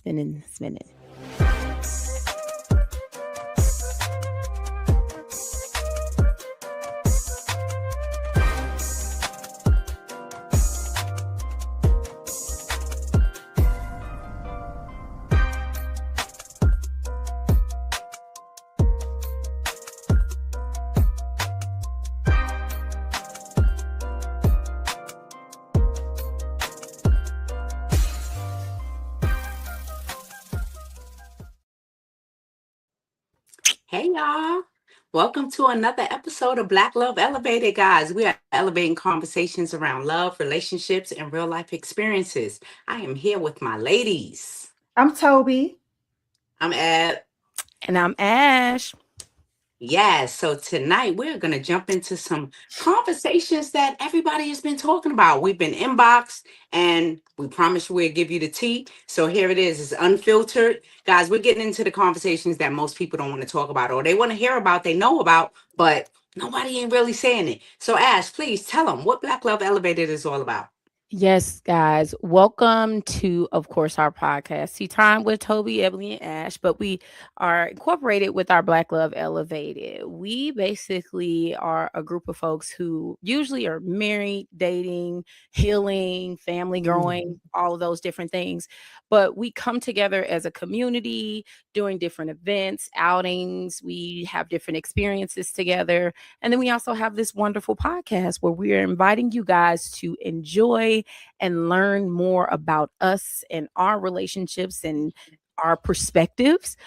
spinning. Hey y'all. Welcome to another episode of Black Love Elevated, guys. We are elevating conversations around love, relationships, and real life experiences. I am here with my ladies. I'm Tobie. I'm Ed. And I'm Ash. Yes, so tonight we're going to jump into some conversations that everybody has been talking about. We've been inboxed and we promise we'll give you the tea. So here it is. It's unfiltered. Guys, we're getting into the conversations that most people don't want to talk about or they want to hear about, they know about, but nobody ain't really saying it. So Ash, please tell them what Black Love Elevated is all about. Yes, guys. Welcome to, of course, our podcast, Tea Time with Tobie, Ebony, and Ash. But we are incorporated with our Black Love Elevated. We basically are a group of folks who usually are married, dating, healing, family growing, all of those different things. But we come together as a community, doing different events, outings. We have different experiences together. And then we also have this wonderful podcast where we are inviting you guys to enjoy and learn more about us and our relationships and our perspectives.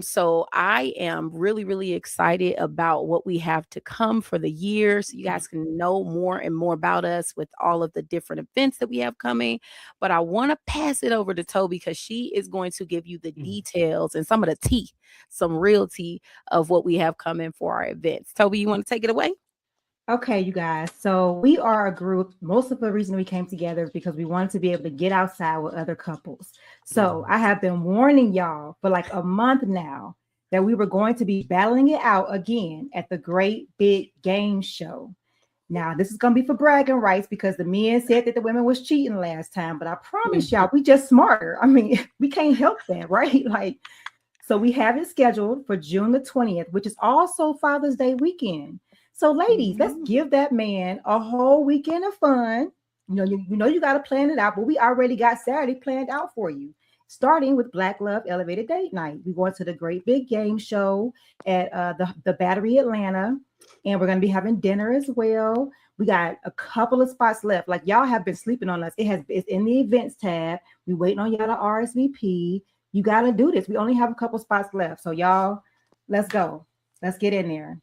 So I am really, really excited about what we have to come for the year. So you guys can know more and more about us with all of the different events that we have coming. But I want to pass it over to Tobie because she is going to give you the details and some of the tea, some real tea of what we have coming for our events. Tobie, you want to take it away? Okay, you guys. So we are a group. Most of the reason we came together is because we wanted to be able to get outside with other couples. So I have been warning y'all for like a month now that we were going to be battling it out again at the Great Big Game Show. Now, this is going to be for bragging rights because the men said that the women was cheating last time. But I promise y'all, we just smarter. I mean, we can't help that, right? Like, so we have it scheduled for June the 20th, which is also Father's Day weekend. So, ladies, let's give that man a whole weekend of fun. You got to plan it out, but we already got Saturday planned out for you. Starting with Black Love Elevated Date Night. We're going to the Great Big Game Show at the Battery Atlanta, and we're going to be having dinner as well. We got a couple of spots left. Like y'all have been sleeping on us. It's in the events tab. We waiting on y'all to RSVP. You got to do this. We only have a couple spots left. So y'all, let's go. Let's get in there.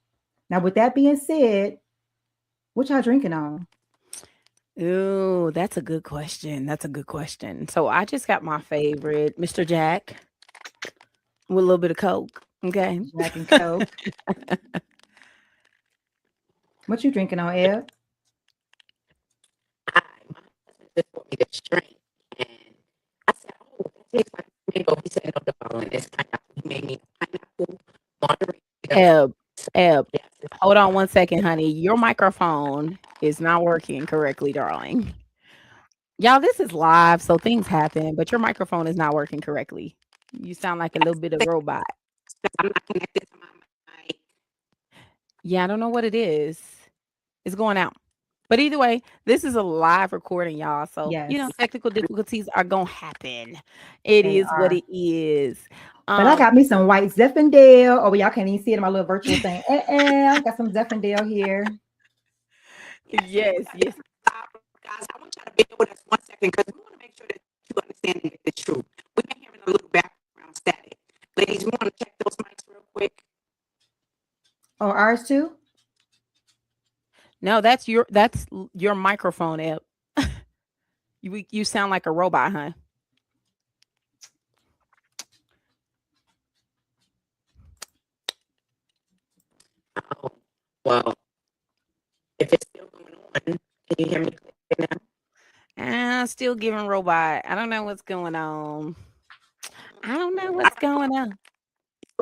Now, with that being said, what y'all drinking on? Ooh, that's a good question. So I just got my favorite, Mr. Jack, with a little bit of Coke. Okay. Jack and Coke. What you drinking on, Eb? My husband just told me this drink. And I said, oh, that tastes like mango. He said, no, the following is pineapple. He made me pineapple margarita. Eb, hold on 1 second, honey. Your microphone is not working correctly, darling. Y'all, this is live, so things happen, but your microphone is not working correctly. You sound like a little bit of robot. I'm not connected to my mic. Yeah, I don't know what it is. It's going out. But either way, this is a live recording, y'all. So, Yes. technical difficulties are going to happen. It is what it is. But I got me some white Zinfandel. Oh, y'all can't even see it in my little virtual thing. I got some Zinfandel here. Yes. Guys, I want y'all to bear with us 1 second because we want to make sure that you understand the truth. We've been hearing a little background static. Ladies, we want to check those mics real quick. Oh, ours too? No, that's your microphone, Eb. You sound like a robot, huh? Oh, well, if it's still going on, can you hear me now? Still giving robot. I don't know what's going on. Go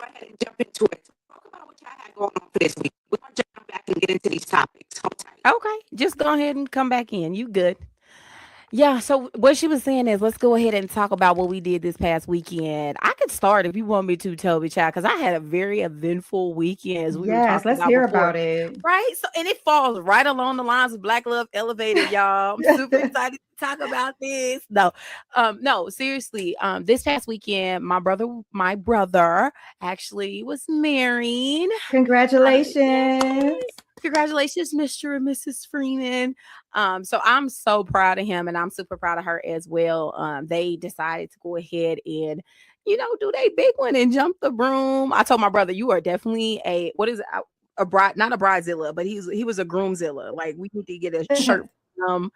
ahead and jump into it. Talk about what y'all had going on for this week. We're going to jump back and get into these topics. Hold tight. Okay, just go ahead and come back in. You good. Yeah, so what she was saying is let's go ahead and talk about what we did this past weekend. I could start if you want me to, Toby Child, because I had a very eventful weekend as we were Yes, talking let's about hear before. about it. Right? So and it falls right along the lines of Black Love Elevated, y'all. I'm super excited to talk about this. No, seriously. This past weekend, my brother actually was married. Congratulations. Yay. Congratulations, Mr. and Mrs. Freeman. So I'm so proud of him and I'm super proud of her as well. They decided to go ahead and, do they big one and jump the broom. I told my brother, you are definitely what is it? A bride, not a bridezilla, but he was a groomzilla. Like we need to get a shirt from him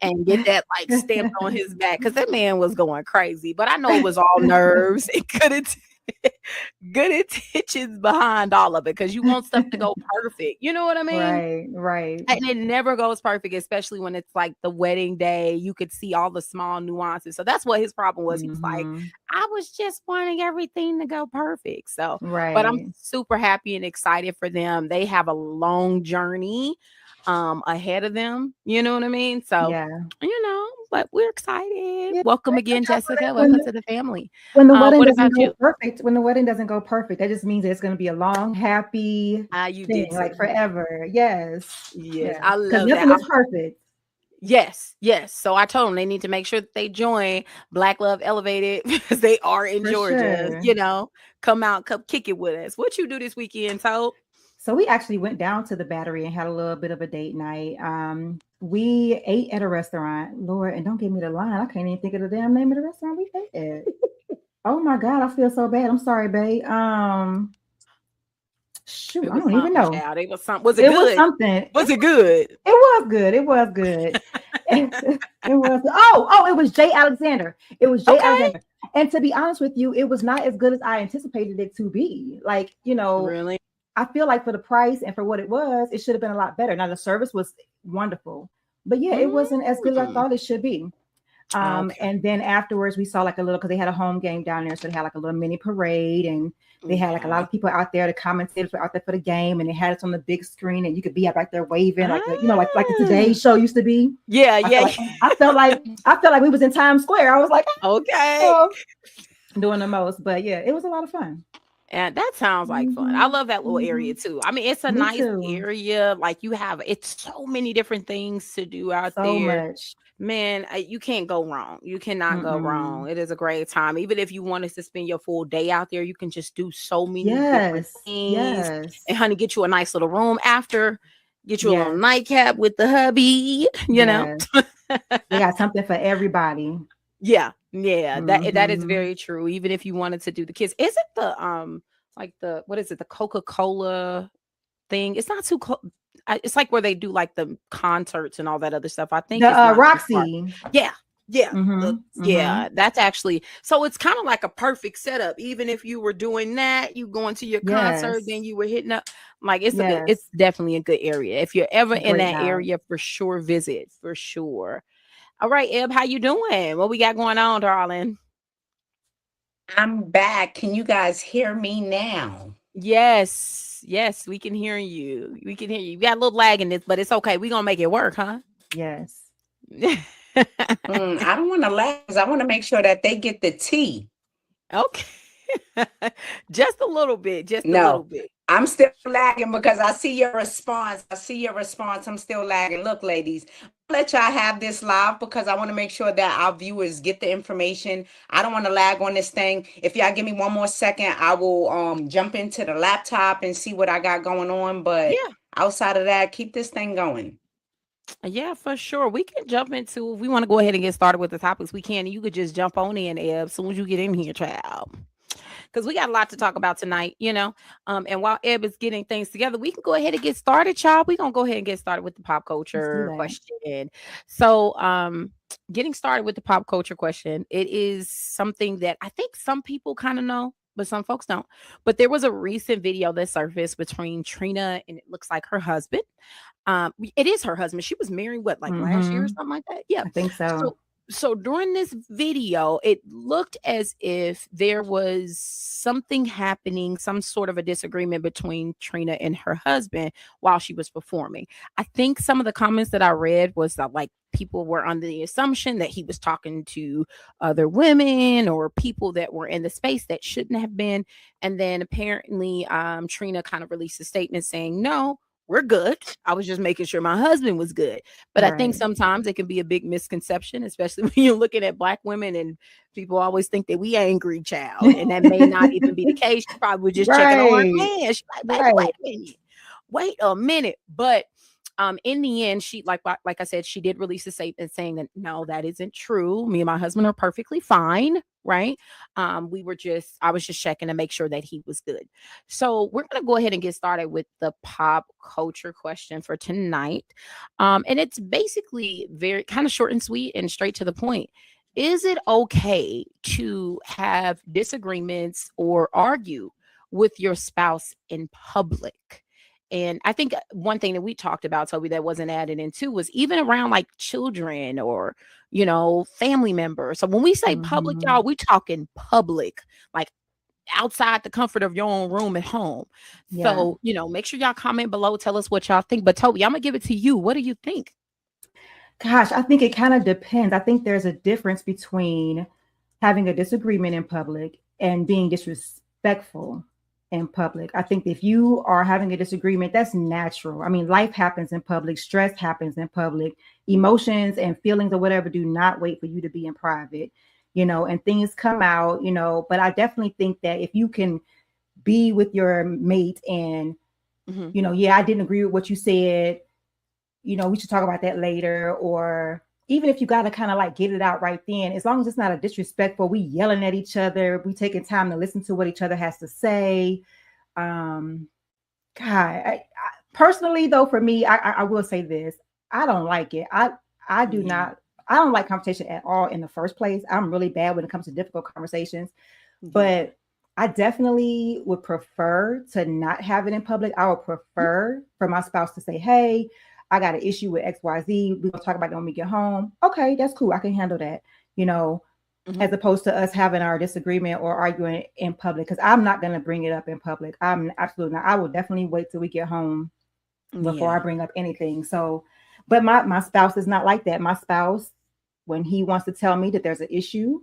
and get that like stamped on his back because that man was going crazy. But I know it was all nerves. It couldn't good intentions behind all of it because you want stuff to go perfect. You know what I mean? Right, right. And it never goes perfect, especially when it's like the wedding day. You could see all the small nuances. So that's what his problem was. He was like, I was just wanting everything to go perfect. So, but I'm Right. super happy and excited for them. They have a long journey ahead of them. You know what I mean? So, Yeah. but we're excited. Yeah. Welcome again, Jessica. When Welcome the, to the family. when the wedding What doesn't about go you? perfect, that just means it's going to be a long, happy You thing, did like say forever. Yes. yes. Yes. I Because love that. nothing is perfect. Yes, yes. So I told them they need to make sure that they join Black Love Elevated because they are in For Georgia. sure. Come out, come kick it with us. What you do this weekend, Toad? So we actually went down to the Battery and had a little bit of a date night. We ate at a restaurant, Lord, and don't give me the line. I can't even think of the damn name of the restaurant we ate at. Oh my God, I feel so bad. I'm sorry, babe. Shoot, It I was don't even something, know. child. It was something. Was it It was good? something. Was it good? It was good. It was good. It was. Oh, it was Jay Alexander. It was Jay Okay. Alexander. And to be honest with you, it was not as good as I anticipated it to be. Like, Really? I feel like for the price and for what it was, it should have been a lot better. Now the service was wonderful, but yeah, it wasn't as good as I Mm. thought it should be. Okay. And then afterwards we saw like a little because they had a home game down there, so they had like a little mini parade, and they had like a lot Okay. of people out there. The commentators were out there for the game, and they had it on the big screen, and you could be up right there waving, like like the Ah. Today Show used to be. Yeah, I felt yeah. like we was in Times Square. I was like, Okay. oh, doing the most, but yeah, it was a lot of fun. And that sounds like fun. I Mhm, love that little area mhm. too. I mean, it's a Me nice too. area. Like it's so many different things to do out So there. much. Man, you can't go wrong. You cannot go wrong. Mm-mm. It is a great time. Even if you wanted to spend your full day out there, you can just do so many different Yes. things. And Yes. honey, get you a nice little room after. Get you a little Yes. nightcap with the hubby, Yes. They got something for everybody. Yeah, that is Mm-hmm. very true. Even if you wanted to do the kids, is it the like the what is it, the Coca-Cola thing? It's not too it's like where they do like the concerts and all that other stuff. I think The it's not too far. Roxy. Yeah, yeah, Mm-hmm. Mm-hmm. yeah. That's actually so it's kind of like a perfect setup. Even if you were doing that, you going to your concert, Yes. then you were hitting up. Like it's Yes. definitely a good area. If you're ever in Great that vibe. area, for sure, visit for sure. All right, Eb, how you doing? What we got going on, darling? I'm back. Can you guys hear me now? Yes, yes, we can hear you. We can hear you. We got a little lag in this, but it's okay. We're gonna make it work, huh? Yes. I don't want to laugh 'cause I want to make sure that they get the tea. Okay. Just a little bit, just a little No, bit. I'm still lagging because I see your response. I see your response. I'm still lagging. Look, ladies, I'll let y'all have this live because I want to make sure that our viewers get the information. I don't want to lag on this thing. If y'all give me one more second, I will jump into the laptop and see what I got going on. But Yeah. outside of that, keep this thing going. Yeah, for sure. We can jump into if we want to go ahead and get started with the topics, we can. You could just jump on in, Eb, as soon as you get in here, child. Because we got a lot to talk about tonight, And while Eb is getting things together, we can go ahead and get started, child. We're gonna go ahead and get started with the pop Let's do culture that. question. So getting started with the pop culture question, it is something that I think some people kind of know, but some folks don't. But there was a recent video that surfaced between Trina and it looks like her husband. It is her husband. She was married what, like last year or Mm-hmm. something like that? Yeah. I think So so. So during this video, it looked as if there was something happening, some sort of a disagreement between Trina and her husband while she was performing. I think some of the comments that I read was that like people were under the assumption that he was talking to other women or people that were in the space that shouldn't have been. And then apparently Trina kind of released a statement saying, no, we're good. I was just making sure my husband was good. But I think Right. sometimes it can be a big misconception, especially when you're looking at Black women and people always think that we angry child. And that may not even be the case. She probably was just checking on her Right. man. She's like, baby, Right. wait a minute. Wait a minute. But in the end, she like I said, she did release a statement saying that no, that isn't true. Me and my husband are perfectly fine, right? I was just checking to make sure that he was good. So we're gonna go ahead and get started with the pop culture question for tonight. And it's basically very kind of short and sweet and straight to the point. Is it okay to have disagreements or argue with your spouse in public? And I think one thing that we talked about, Toby, that wasn't added into was even around like children or, family members. So when we say public, Mhm. y'all, we talking public, like outside the comfort of your own room at home. Yeah. So, make sure y'all comment below, tell us what y'all think. But Toby, I'm gonna give it to you. What do you think? Gosh, I think it kind of depends. I think there's a difference between having a disagreement in public and being disrespectful in public. I think if you are having a disagreement, that's natural. I mean, life happens in public, stress happens in public, emotions and feelings or whatever do not wait for you to be in private, and things come out, but I definitely think that if you can be with your mate and, Mhm. yeah, I didn't agree with what you said, we should talk about that later. Or even if you got to kind of like get it out right then, as long as it's not a disrespectful, we yelling at each other, we taking time to listen to what each other has to say. God, personally though, for me, I will say this: I don't like it. I do Yeah. not. I don't like conversation at all in the first place. I'm really bad when it comes to difficult conversations, Yeah. but I definitely would prefer to not have it in public. I would prefer for my spouse to say, "Hey, I got an issue with XYZ. We're gonna talk about it when we get home." Okay, that's cool. I can handle that. You know, Mhm. as opposed to us having our disagreement or arguing in public. Because I'm not going to bring it up in public. I'm absolutely not. I will definitely wait till we get home before I Yeah. bring up anything. So, but my spouse is not like that. My spouse, when he wants to tell me that there's an issue,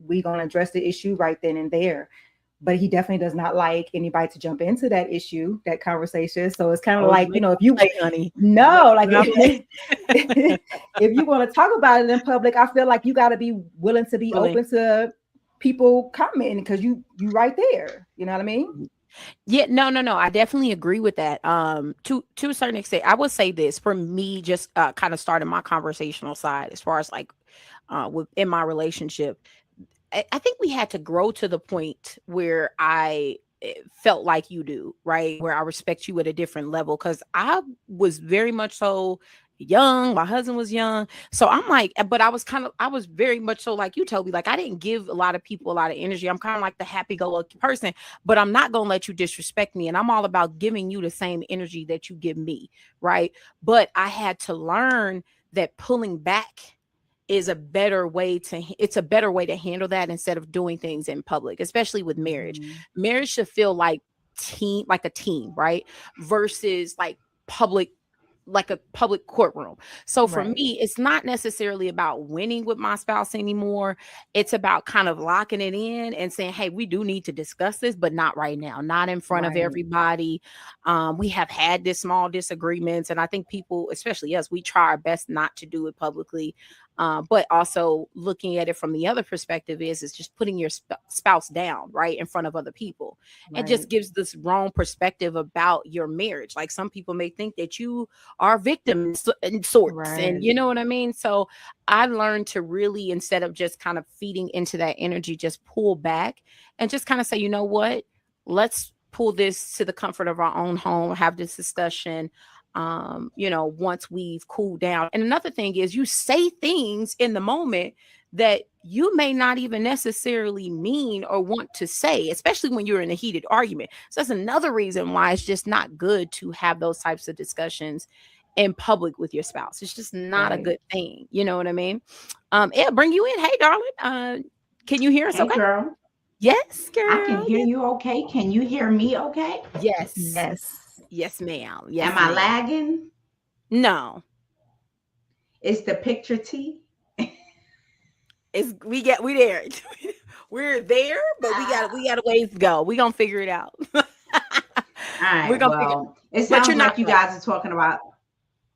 we gonna address the issue right then and there. But he definitely does not like anybody to jump into that issue, that conversation. So it's kind of Oh, you like, make if you a mistake, honey. You make no, like a mistake. if you want to talk about it in public, I feel like you got to be willing to be Really. open to people commenting because you right there. You know what I mean? Yeah, no. I definitely agree with that. To a certain extent, I would say this for me, just kind of starting my conversational side as far as like in my relationship. I think we had to grow to the point where I felt like you do, right? Where I respect you at a different level. Cause I was very much so young. My husband was young. So I'm like, but I was very much so like you, Toby. Like I didn't give a lot of people a lot of energy. I'm kind of like the happy go lucky person, but I'm not going to let you disrespect me. And I'm all about giving you the same energy that you give me. Right. But I had to learn that pulling back is it's a better way to handle that instead of doing things in public, especially with marriage. Mhm. Marriage should feel like a team, right? Versus like a public courtroom. So for Right, me, it's not necessarily about winning with my spouse anymore. It's about kind of locking it in and saying, hey, we do need to discuss this, but not right now, not in front of right, everybody. We have had this small disagreements, and I think people, especially us, we try our best not to do it publicly. But also looking at it from the other perspective is just putting your spouse down right in front of other people. It right, just gives this wrong perspective about your marriage. Like some people may think that you are a victim in sorts, and right, you know what I mean. So I learned to really, instead of just kind of feeding into that energy, just pull back and just kind of say, you know what, let's pull this to the comfort of our own home, have this discussion, once we've cooled down. And another thing is you say things in the moment that you may not even necessarily mean or want to say, especially when you're in a heated argument. So that's another reason why it's just not good to have those types of discussions in public with your spouse. It's just not a Right. good thing. You know what I mean? Yeah, bring you in. Hey, darling. Can you hear us? Hey, Okay. girl. Yes, I can girl. hear Yes. you okay. Can you hear me okay? Yes. Yes. Yes, ma'am. Am Yes, I ma'am. lagging? No. Is the picture T? It's we there. We're there, but we got a ways to go. We gonna figure it out. All We're right. gonna figure Well, it but you're sounds not like you right. guys are talking about.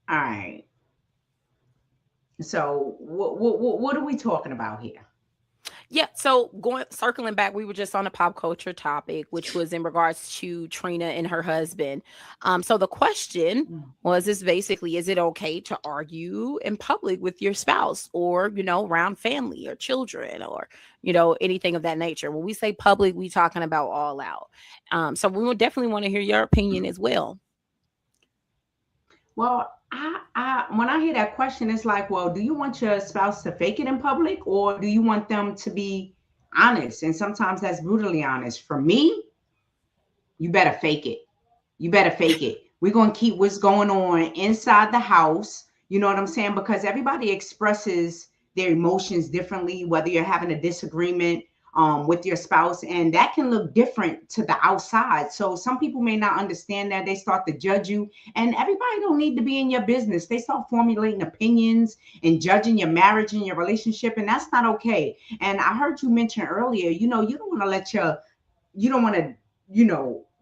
All right. So, what are we talking about here? Yeah, so going circling back, we were just on a pop culture topic, which was in regards to Trina and her husband. So the question Mm. was is basically, is it okay to argue in public with your spouse or, around family or children or, anything of that nature? When we say public, we talking about all out. So we would definitely want to hear your opinion as well. Well, when I hear that question, it's like, well, do you want your spouse to fake it in public, or do you want them to be honest? And sometimes that's brutally honest. For me, you better fake it. You better fake it. We're going to keep what's going on inside the house. You know what I'm saying? Because everybody expresses their emotions differently, whether you're having a disagreement with your spouse, and that can look different to the outside. So some people may not understand that. They start to judge you, and everybody don't need to be in your business. They start formulating opinions and judging your marriage and your relationship, and that's not okay. And I heard you mention earlier, you don't want to you don't want to,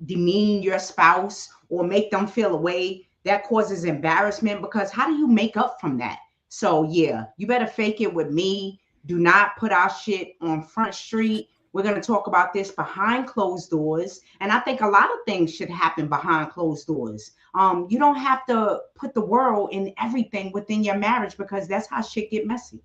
demean your spouse or make them feel a way that causes embarrassment, because how do you make up from that? So yeah, you better fake it with me. Do not put our shit on Front Street. We're going to talk about this behind closed doors. And I think a lot of things should happen behind closed doors. You don't have to put the world in everything within your marriage, because that's how shit get messy.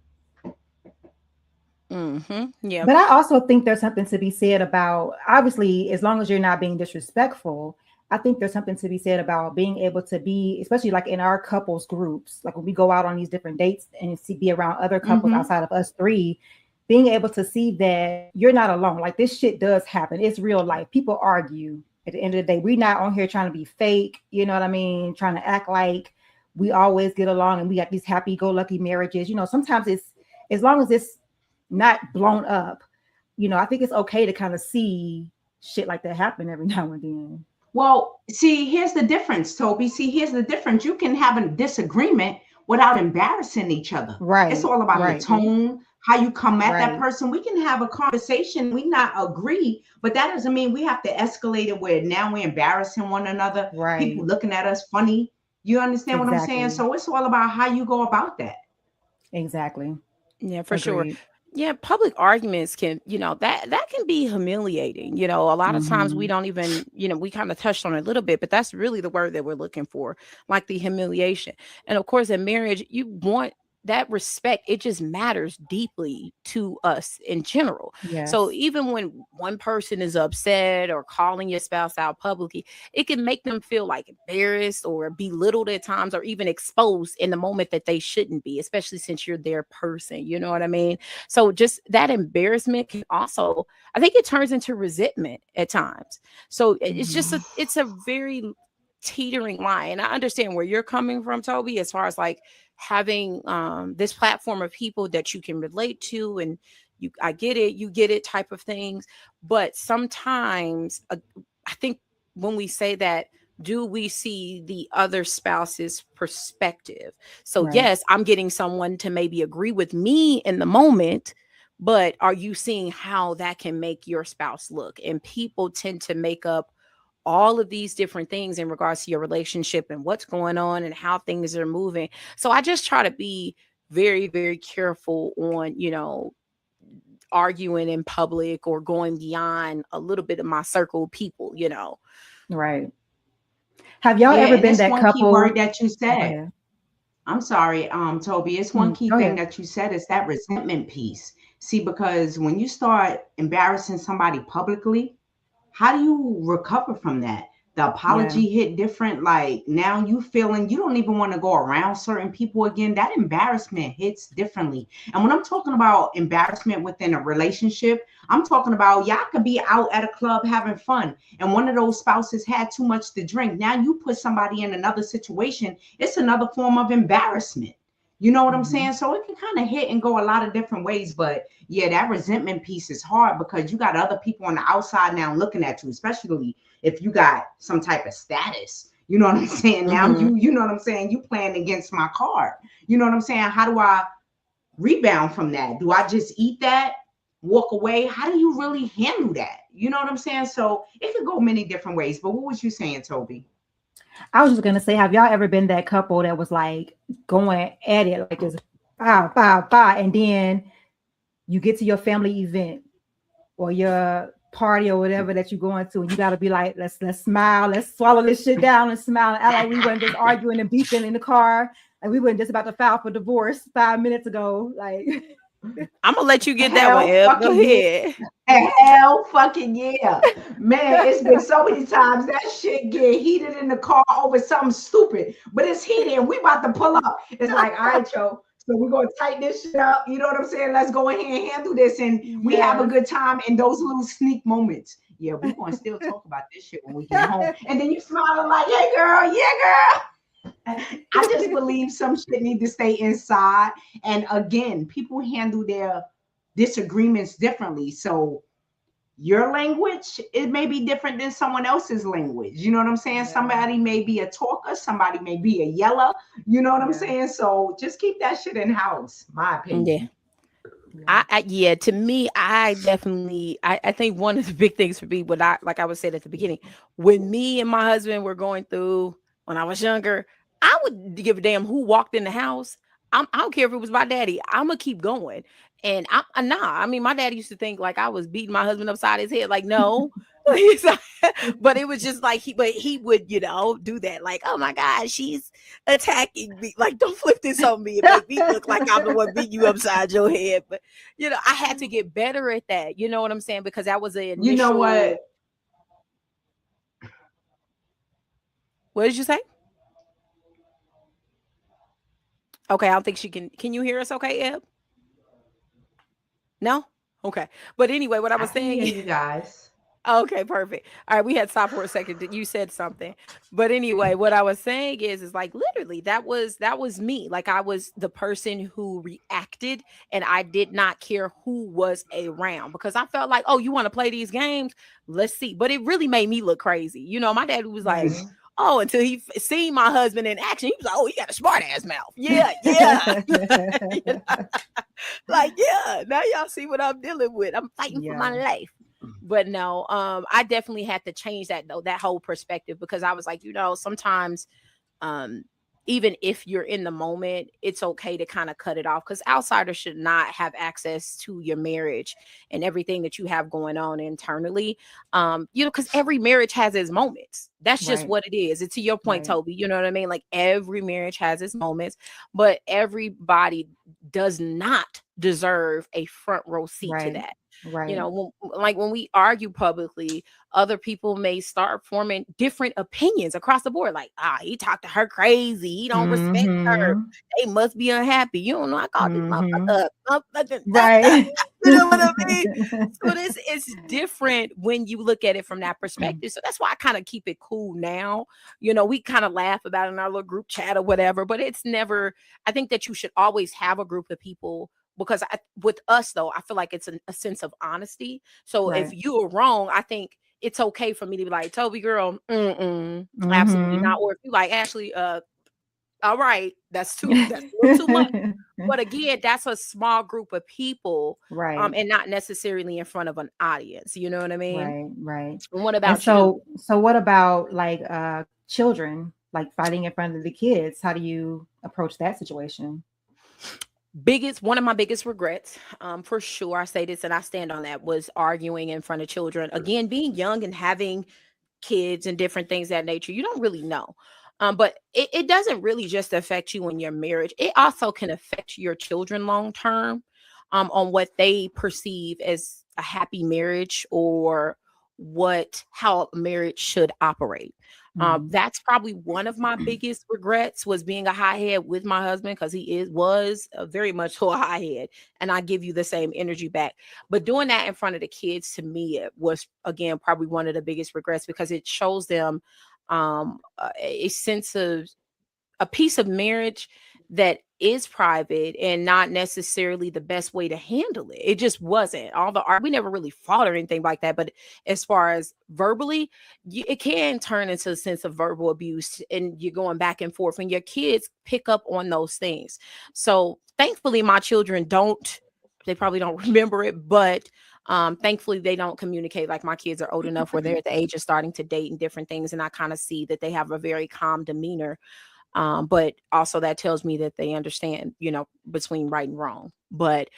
Yeah. But I also think there's something to be said about, obviously, as long as you're not being disrespectful, I think there's something to be said about being able to be, especially like in our couples groups, like when we go out on these different dates and be around other couples Mm-hmm. outside of us three, being able to see that you're not alone. Like this shit does happen. It's real life. People argue. At the end of the day, we're not on here trying to be fake. You know what I mean? Trying to act like we always get along and we got these happy-go-lucky marriages. Sometimes it's, as long as it's not blown up, I think it's okay to kind of see shit like that happen every now and then. Well, see, here's the difference, Tobie. See, here's the difference. You can have a disagreement without embarrassing each other. Right. It's all about the tone, how you come at that Right. person. We can have a conversation, we not agree, but that doesn't mean we have to escalate it where now we're embarrassing one another. Right. People looking at us funny. You understand what I'm saying? Exactly. So it's all about how you go about that. Exactly. Yeah, for sure. Agreed. Yeah, public arguments can, that can be humiliating. A lot of times we Mhm. don't even, we kind of touched on it a little bit, but that's really the word that we're looking for, like the humiliation. And of course, in marriage, you want that respect. It just matters deeply to us in general. So Yes. even when one person is upset or calling your spouse out publicly, it can make them feel like embarrassed or belittled at times, or even exposed in the moment that they shouldn't be, especially since you're their person. You know what I mean? So just that embarrassment can also, I think it turns into resentment at times. So it's just Mhm. it's a very teetering line. And I understand where you're coming from, Tobie, as far as like having this platform of people that you can relate to, and I get it, you get it type of things. But sometimes I think when we say that, do we see the other spouse's perspective? So Right. yes, I'm getting someone to maybe agree with me in the moment, but are you seeing how that can make your spouse look? And people tend to make up all of these different things in regards to your relationship and what's going on and how things are moving. So I just try to be very, very careful on, arguing in public or going beyond a little bit of my circle of people. Right. Have y'all Yeah, ever and been it's that one key word couple? that you Oh, go said. ahead. I'm sorry, Tobie. It's one key Go thing ahead. that you said is that resentment piece. See, because when you start embarrassing somebody publicly, how do you recover from that? the apology hit different. Like now you feeling you don't even want to go around certain people again. That embarrassment hits differently. And when I'm talking about embarrassment within a relationship, I'm talking about y'all could be out at a club having fun and one of those spouses had too much to drink. Now you put somebody in another situation, it's another form of embarrassment. You know what I'm saying? So it can kind of hit and go a lot of different ways. But yeah, that resentment piece is hard because you got other people on the outside now looking at you, especially if you got some type of status. You know what I'm saying? Now you know what I'm saying? You playing against my card. You know what I'm saying? How do I rebound from that? Do I just eat that, walk away? How do you really handle that? You know what I'm saying? So it could go many different ways. But what was you saying, Tobie? I was just gonna say, have y'all ever been that couple that was like going at it like this, bah, bah, bah, and then you get to your family event or your party or whatever that you're going to, and you gotta be like, let's smile, let's swallow this shit down and smile and act like we weren't just arguing and beefing in the car, and we weren't just about to file for divorce 5 minutes ago. Like, I'm gonna let you get that one, Eb. Go ahead. Hell fucking yeah. Man, it's been so many times that shit get heated in the car over something stupid, but it's heated and we about to pull up. It's like, all right, yo, so we're gonna tighten this shit up. You know what I'm saying? Let's go ahead and handle this. And we have a good time in those little sneak moments. Yeah, we're gonna still talk about this shit when we get home. And then you smiling like, hey girl, yeah, girl. I just believe some shit need to stay inside. And again, people handle their disagreements differently. So your language, it may be different than someone else's language. You know what I'm saying? Yeah. Somebody may be a talker, somebody may be a yeller. You know what I'm saying? So just keep that shit in house, my opinion. Yeah. To me, I definitely, I think one of the big things for me, like I was saying at the beginning, when me and my husband were going through, when I was younger, I would give a damn who walked in the house. I don't care if it was my daddy. I'm gonna keep going. And I mean, my dad used to think like I was beating my husband upside his head. Like, no. But it was just like he would, do that. Like, oh my God, she's attacking me. Like, don't flip this on me and make me look like I'm the one beating you upside your head. But I had to get better at that. You know what I'm saying? Because that was an initial. You know what? What did you say? Okay, I don't think she can. Can you hear us okay, Eb? No? Okay. But anyway, what I was saying. You guys. Okay, perfect. All right, we had stopped for a second. You said something. But anyway, what I was saying is like literally that was me. Like I was the person who reacted and I did not care who was around because I felt like, oh, you want to play these games? Let's see. But it really made me look crazy. My dad was like, oh, until he seen my husband in action, he was like, oh, he got a smart ass mouth. Yeah. Like, yeah, now y'all see what I'm dealing with. I'm fighting for my life. But no, I definitely had to change that though, that whole perspective, because I was like, sometimes even if you're in the moment, it's okay to kind of cut it off because outsiders should not have access to your marriage and everything that you have going on internally. Because every marriage has its moments. That's just what it is. It's to your point, Tobie. You know what I mean? Like every marriage has its moments, but everybody does not deserve a front row seat to that. Right. When we argue publicly, other people may start forming different opinions across the board. Like, he talked to her crazy. He don't respect her. They must be unhappy. You don't know. I called this motherfucker. Right. You know what I mean? So it's different when you look at it from that perspective. So that's why I kind of keep it cool now. We kind of laugh about it in our little group chat or whatever, but it's never, I think that you should always have a group of people. Because with us, though, I feel like it's a sense of honesty. So if you are wrong, I think it's okay for me to be like, Tobie, girl, absolutely not. Or if you like, Ashley, all right, that's a little too much. But again, that's a small group of people, and not necessarily in front of an audience. You know what I mean? Right. And what about you? So what about like children, like fighting in front of the kids? How do you approach that situation? One of my biggest regrets, for sure, I say this and I stand on that, was arguing in front of children. Again, being young and having kids and different things of that nature, you don't really know. But it doesn't really just affect you in your marriage. It also can affect your children long term, on what they perceive as a happy marriage or how marriage should operate. Mhm. That's probably one of my biggest regrets, was being a hothead with my husband, because was very much so a hothead, and I give you the same energy back. But doing that in front of the kids, to me, it was, again, probably one of the biggest regrets, because it shows them a sense of a piece of marriage that is private and not necessarily the best way to handle it. It just wasn't. We never really fought or anything like that, but as far as verbally, it can turn into a sense of verbal abuse, and you're going back and forth, and your kids pick up on those things. So thankfully, my children don't. They probably don't remember it, but thankfully they don't communicate. Like, my kids are old enough where they're at the age of starting to date and different things, and I kind of see that they have a very calm demeanor. But also that tells me that they understand, between right and wrong. But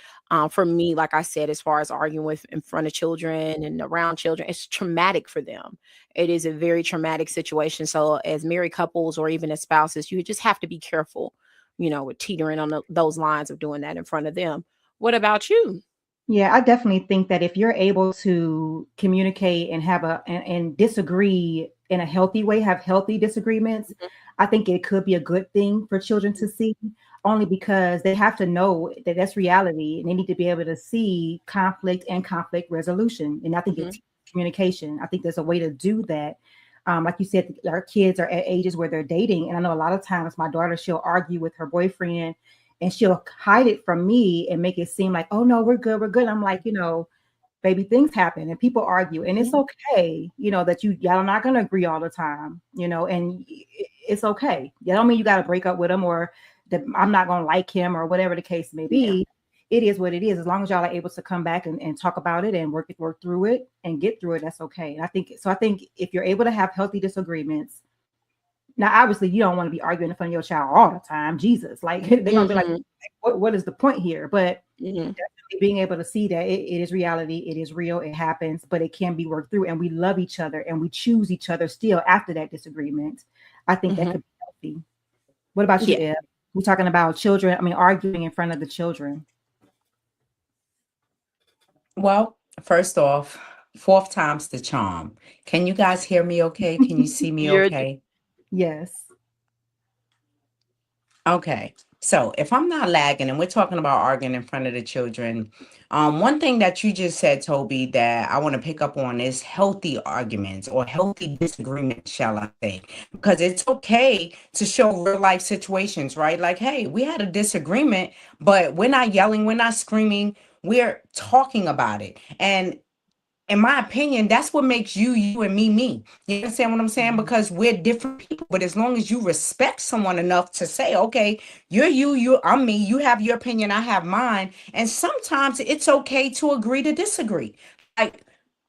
for me, like I said, as far as arguing with in front of children and around children, it's traumatic for them. It is a very traumatic situation. So as married couples, or even as spouses, you just have to be careful, with teetering on those lines of doing that in front of them. What about you? Yeah, I definitely think that if you're able to communicate and and disagree in a healthy way, have healthy disagreements, I think it could be a good thing for children to see, only because they have to know that that's reality, and they need to be able to see conflict and conflict resolution. And I think it's communication. I think there's a way to do that. Like you said, our kids are at ages where they're dating, and I know a lot of times my daughter, she'll argue with her boyfriend, and she'll hide it from me and make it seem like, oh no, we're good, we're good. I'm like, baby, things happen and people argue, and it's okay, that y'all are not going to agree all the time, and it's okay. That don't mean you got to break up with him, or that I'm not going to like him, or whatever the case may be. It is what it is. As long as y'all are able to come back and talk about it and work through it and get through it, that's okay. And I think if you're able to have healthy disagreements, now obviously you don't want to be arguing in front of your child all the time. Jesus, like they're gonna be like, what is the point here? But definitely being able to see that it is reality, it is real, it happens, but it can be worked through, and we love each other and we choose each other still after that disagreement. I think that could be healthy. What about you, Eb? We're talking about children. I mean, arguing in front of the children. Well, first off, fourth time's the charm. Can you guys hear me okay? Can you see me okay? Yes. Okay. So if I'm not lagging, and we're talking about arguing in front of the children, one thing that you just said, Tobie, that I want to pick up on is healthy arguments, or healthy disagreements, shall I say? Because it's okay to show real life situations, right? Like, hey, we had a disagreement, but we're not yelling, we're not screaming, we're talking about it. And in my opinion, that's what makes you and me. You understand what I'm saying? Because we're different people. But as long as you respect someone enough to say, okay, I'm me, you have your opinion, I have mine. And sometimes it's okay to agree to disagree. Like,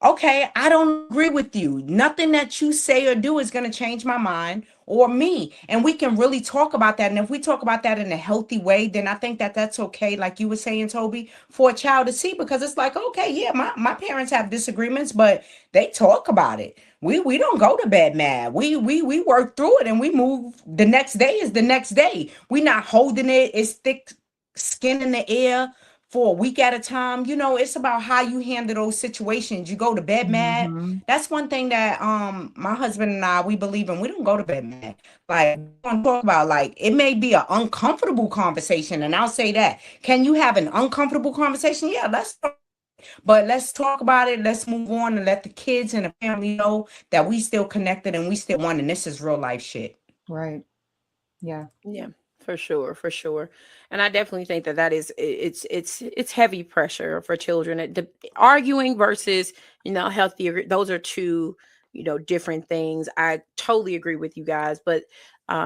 okay, I don't agree with you. Nothing that you say or do is going to change my mind or me. And we can really talk about that. And if we talk about that in a healthy way, then I think that that's okay, like you were saying, Tobie, for a child to see, because it's like, okay, yeah, my parents have disagreements, but they talk about it. We don't go to bed mad. We work through it, and we move. The next day is the next day. We're not holding it. It's thick skin in the air for a week at a time. It's about how you handle those situations. You go to bed mad. That's one thing that my husband and I, we believe in. We don't go to bed mad. Like, we don't talk about, like, it may be an uncomfortable conversation, and I'll say that. Can you have an uncomfortable conversation? Yeah, but let's talk about it. Let's move on and let the kids and the family know that we still connected and we still one, and this is real life shit. Right. Yeah. Yeah, for sure, for sure. And I definitely think that it's heavy pressure for children. Arguing versus, healthier, those are two, different things. I totally agree with you guys, but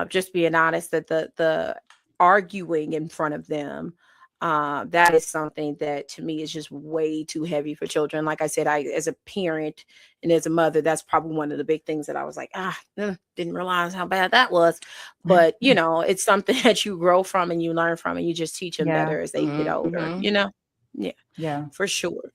just being honest, that the arguing in front of them, that is something that to me is just way too heavy for children. Like I said, as a parent and as a mother, that's probably one of the big things that I was like, didn't realize how bad that was. But it's something that you grow from and you learn from, and you just teach them better as they get older. Yeah, for sure.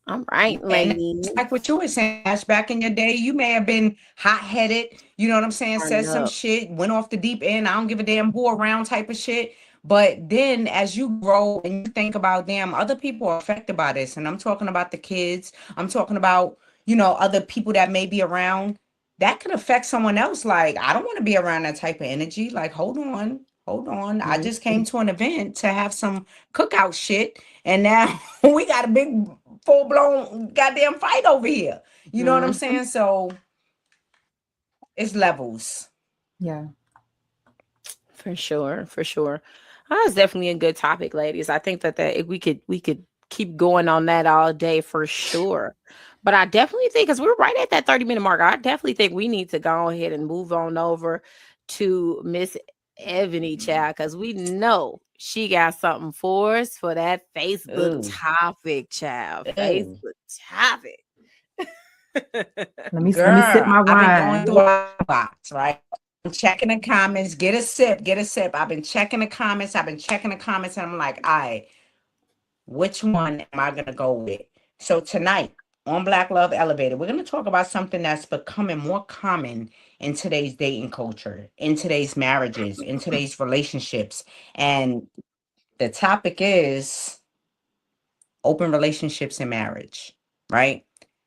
All right, ladies. Like what you were saying, Ash, back in your day, you may have been hot-headed, you know what I'm saying, said some shit, went off the deep end, I don't give a damn who around type of shit. But then as you grow and you think about, damn, other people are affected by this. And I'm talking about the kids. I'm talking about, other people that may be around, that could affect someone else. Like, I don't want to be around that type of energy. Like, hold on. I just came to an event to have some cookout shit, and now we got a big full blown goddamn fight over here. You know what I'm saying? So it's levels. Yeah. For sure, for sure. That's definitely a good topic, ladies. I think that we could keep going on that all day for sure. But I definitely think, because we're right at that 30-minute mark, I definitely think we need to go ahead and move on over to Miss Ebony, child, because we know she got something for us for that Facebook Ooh. topic, child. Ooh. Facebook topic. Let me sip my Girl, I've been going wine. through our box, right? I'm checking the comments. Get a sip. I've been checking the comments. And I'm like, all right, which one am I gonna go with? So tonight on Black Love Elevated, we're gonna talk about something that's becoming more common in today's dating culture, in today's marriages, in today's relationships. And the topic is open relationships and marriage, right?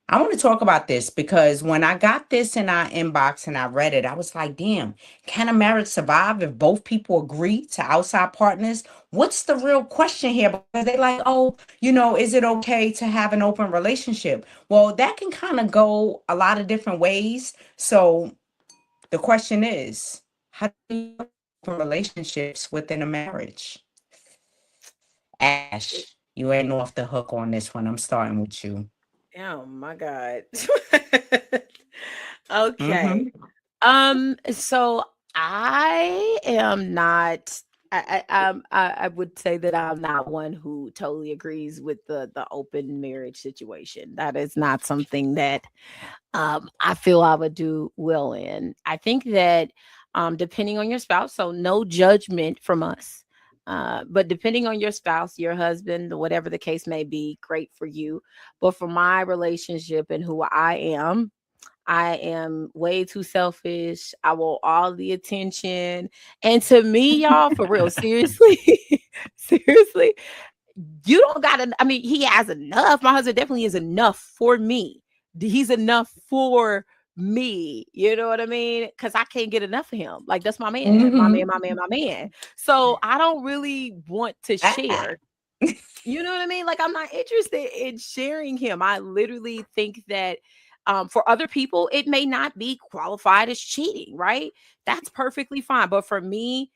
I want to talk about this because when I got this in our inbox and I read it, I was like, damn, can a marriage survive if both people agree to outside partners? What's the real question here? Because they like, oh, is it okay to have an open relationship? Well, that can kind of go a lot of different ways. So the question is, how do you open relationships within a marriage? Ash, you ain't off the hook on this one. I'm starting with you. Oh my God. Okay. Mm-hmm. So I am not I would say that I'm not one who totally agrees with the open marriage situation. That is not something that I feel I would do well in. I think that depending on your spouse, so no judgment from us. But depending on your spouse, your husband, whatever the case may be, great for you. But for my relationship and who I am way too selfish. I want all the attention. And to me, y'all, for real, seriously, seriously, you don't got to, I mean, he has enough. My husband definitely is enough for me. He's enough for me. You know what I mean? Because I can't get enough of him. Like, that's my man, my man, Mm-hmm. my man, my man. So I don't really want to Ah. share. You know what I mean? Like, I'm not interested in sharing him. I literally think that for other people, it may not be qualified as cheating, right? That's perfectly fine. But for me,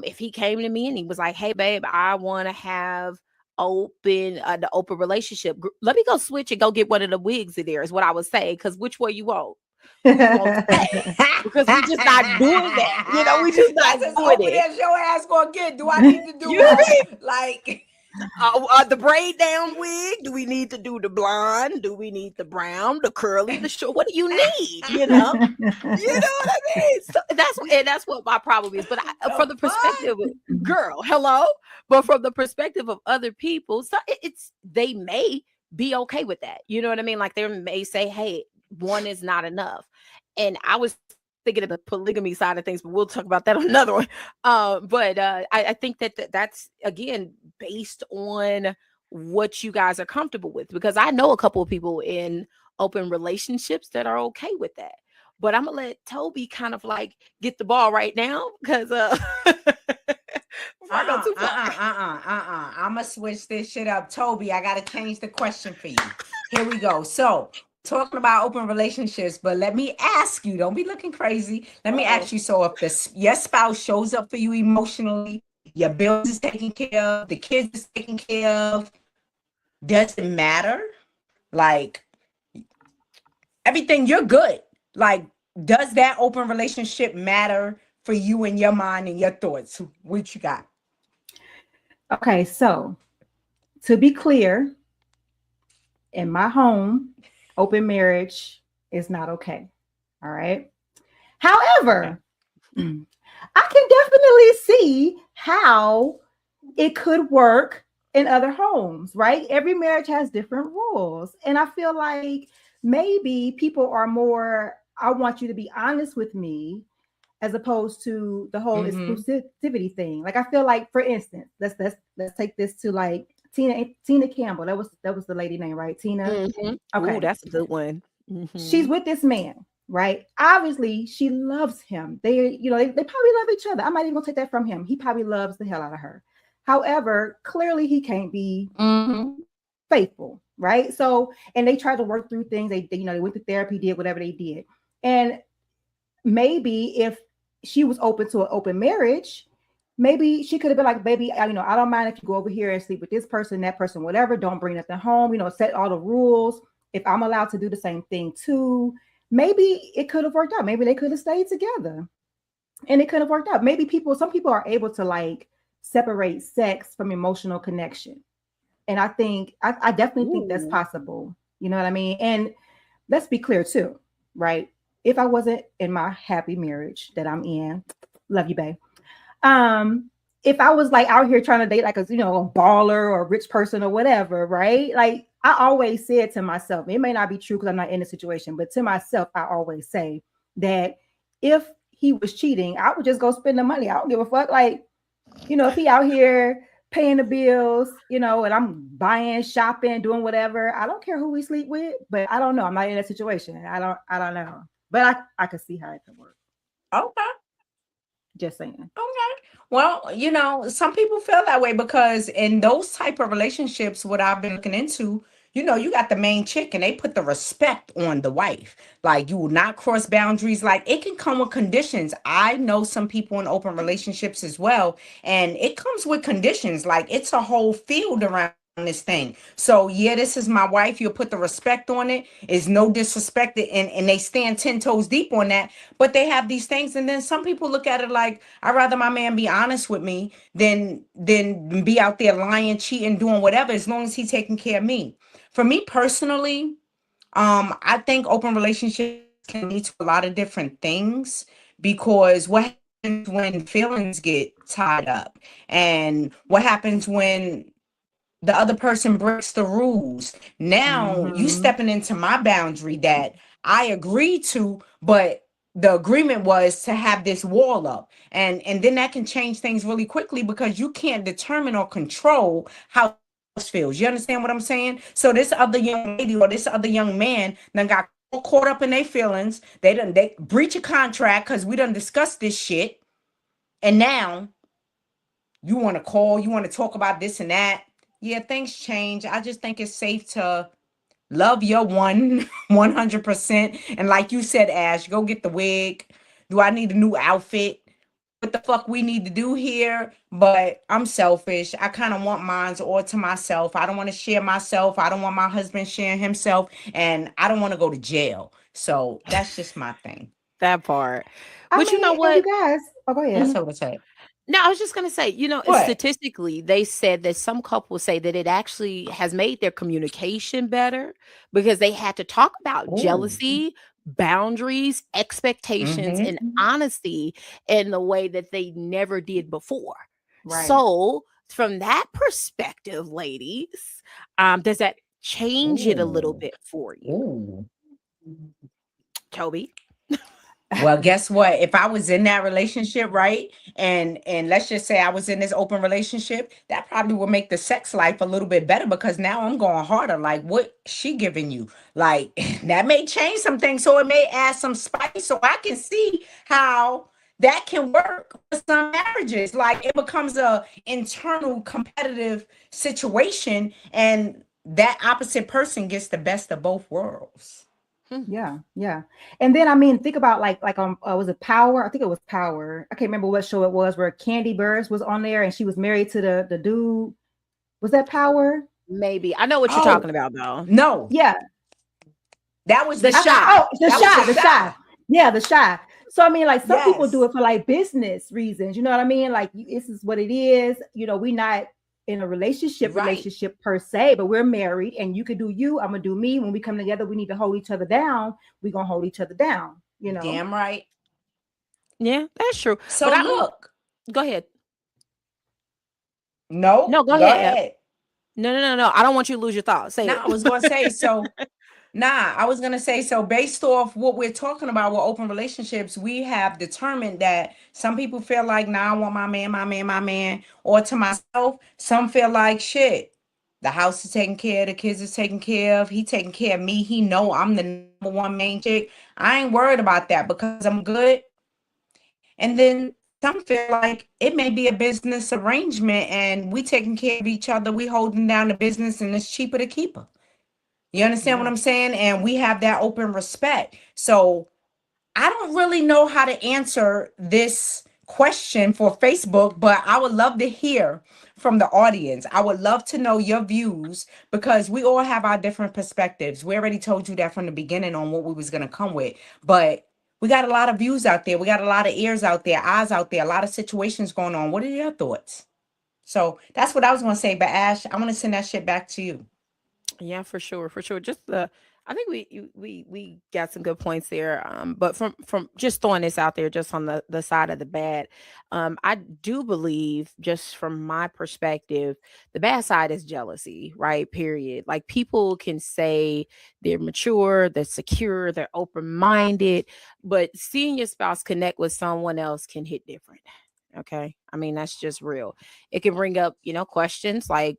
if he came to me and he was like, "Hey, babe, I want to have the open relationship. Let me go switch and go get one of the wigs in there," is what I would say. Because which way you want? Who you want today? Because we just not doing that. We just not That's as doing open it. as your ass gonna get. Do I need to do You know what I mean? like The braid down wig? Do we need to do the blonde? Do we need the brown, the curly, the short? What do you need? You know what I mean? So that's what my problem is. But from the perspective of girl, hello. But from the perspective of other people, so it's they may be okay with that. You know what I mean? Like they may say, "Hey, one is not enough." And I was thinking of the polygamy side of things, but we'll talk about that on another one. I think that's again based on what you guys are comfortable with, because I know a couple of people in open relationships that are okay with that. But I'm gonna let Tobie kind of like get the ball right now because before I go too far. I'ma switch this shit up. Tobie, I gotta change the question for you. Here we go. So talking about open relationships, but let me ask you, don't be looking crazy. Let me ask you, so if your spouse shows up for you emotionally, your bills is taken care of, the kids is taken care of, does it matter? Like everything, you're good. Like, does that open relationship matter for you in your mind and your thoughts? What you got? Okay, so to be clear, in my home, open marriage is not okay. All right. However, I can definitely see how it could work in other homes, right? Every marriage has different rules. And I feel like maybe people are more, I want you to be honest with me, as opposed to the whole exclusivity thing. Like I feel like, for instance, let's take this to like Tina Campbell. That was the lady name, right? Tina. Mm-hmm. Okay. Ooh, that's a good one. She's with this man, right? Obviously, she loves him. They probably love each other. I'm not even gonna take that from him. He probably loves the hell out of her. However, clearly he can't be faithful, right? So, and they tried to work through things. They went to therapy, did whatever they did, and maybe if she was open to an open marriage, maybe she could have been like, baby, I don't mind if you go over here and sleep with this person, that person, whatever. Don't bring nothing home. Set all the rules. If I'm allowed to do the same thing too, maybe it could have worked out. Maybe they could have stayed together, and it could have worked out. Maybe some people are able to like separate sex from emotional connection, and I definitely think that's possible. You know what I mean? And let's be clear too, right? If I wasn't in my happy marriage that I'm in, love you, babe. If I was like out here trying to date like a baller or a rich person or whatever, right? Like I always said to myself, it may not be true because I'm not in the situation, but to myself, I always say that if he was cheating, I would just go spend the money. I don't give a fuck. Like, if he out here paying the bills, and I'm buying, shopping, doing whatever, I don't care who we sleep with, but I don't know. I'm not in that situation. I don't know. But I could see how it could work. Okay. Just saying. Okay. Well, some people feel that way because in those type of relationships, what I've been looking into, you got the main chick and they put the respect on the wife. Like you will not cross boundaries. Like it can come with conditions. I know some people in open relationships as well, and it comes with conditions. Like it's a whole field around this thing. So yeah, this is my wife. You'll put the respect on it. Is no disrespect, and they stand 10 toes deep on that. But they have these things, and then some people look at it like I'd rather my man be honest with me than be out there lying, cheating, doing whatever, as long as he's taking care of me. For me personally, I think open relationships can lead to a lot of different things because what happens when feelings get tied up, and what happens when the other person breaks the rules. Now you stepping into my boundary that I agreed to, but the agreement was to have this wall up. And then that can change things really quickly because you can't determine or control how feels. You understand what I'm saying? So this other young lady or this other young man then got caught up in their feelings. They breach a contract because we done discussed this shit. And now you want to call, you want to talk about this and that. Yeah, things change. I just think it's safe to love your 100%. And like you said, Ash, go get the wig. Do I need a new outfit? What the fuck we need to do here? But I'm selfish. I kind of want mines all to myself. I don't want to share myself. I don't want my husband sharing himself. And I don't want to go to jail. So that's just my thing. That part. But you know what? You guys, go ahead. That's what I say. No, I was just going to say, statistically, they said that some couples say that it actually has made their communication better because they had to talk about jealousy, boundaries, expectations, and honesty in the way that they never did before. Right. So from that perspective, ladies, does that change it a little bit for you? Tobie? Well, guess what? If I was in that relationship, right, and let's just say I was in this open relationship, that probably would make the sex life a little bit better because now I'm going harder. Like, what she giving you? Like, that may change some things, so it may add some spice. So I can see how that can work for some marriages. Like, it becomes a internal competitive situation, and that opposite person gets the best of both worlds. Yeah. And then think about like was it Power? I think it was Power. I can't remember what show it was where Candy Burrs was on there and she was married to the dude. Was that Power? Maybe. I know what you're talking about though. No. Yeah. That was The Shy. The Shy. Yeah, The Shy. So like some people do it for like business reasons. You know what I mean? Like this is what it is. We not in a relationship per se, but we're married and you could do you, I'm gonna do me. When we come together, we need to hold each other down. We're gonna hold each other down, Damn right. Yeah, that's true. So but look, go ahead. No, go ahead. No. I don't want you to lose your thoughts. Say it. I was gonna say so. I was going to say, so based off what we're talking about with open relationships, we have determined that some people feel like, I want my man, or to myself, some feel like shit. The house is taken care of, the kids is taken care of, he taking care of me. He know I'm the number one main chick. I ain't worried about that because I'm good. And then some feel like it may be a business arrangement and we taking care of each other, we holding down the business and it's cheaper to keep her. You understand what Yeah. I'm saying? And we have that open respect. So I don't really know how to answer this question for Facebook, but I would love to hear from the audience. I would love to know your views because we all have our different perspectives. We already told you that from the beginning on what we was going to come with, but we got a lot of views out there. We got a lot of ears out there, eyes out there, a lot of situations going on. What are your thoughts? So that's what I was going to say. But Ash, I want to send that shit back to you. Yeah, for sure, for sure. Just I think we got some good points there. But from just throwing this out there, just on the side of the bad, I do believe, just from my perspective, the bad side is jealousy, right? Period. Like people can say they're mature, they're secure, they're open minded, but seeing your spouse connect with someone else can hit different. Okay. I mean, that's just real. It can bring up, questions like,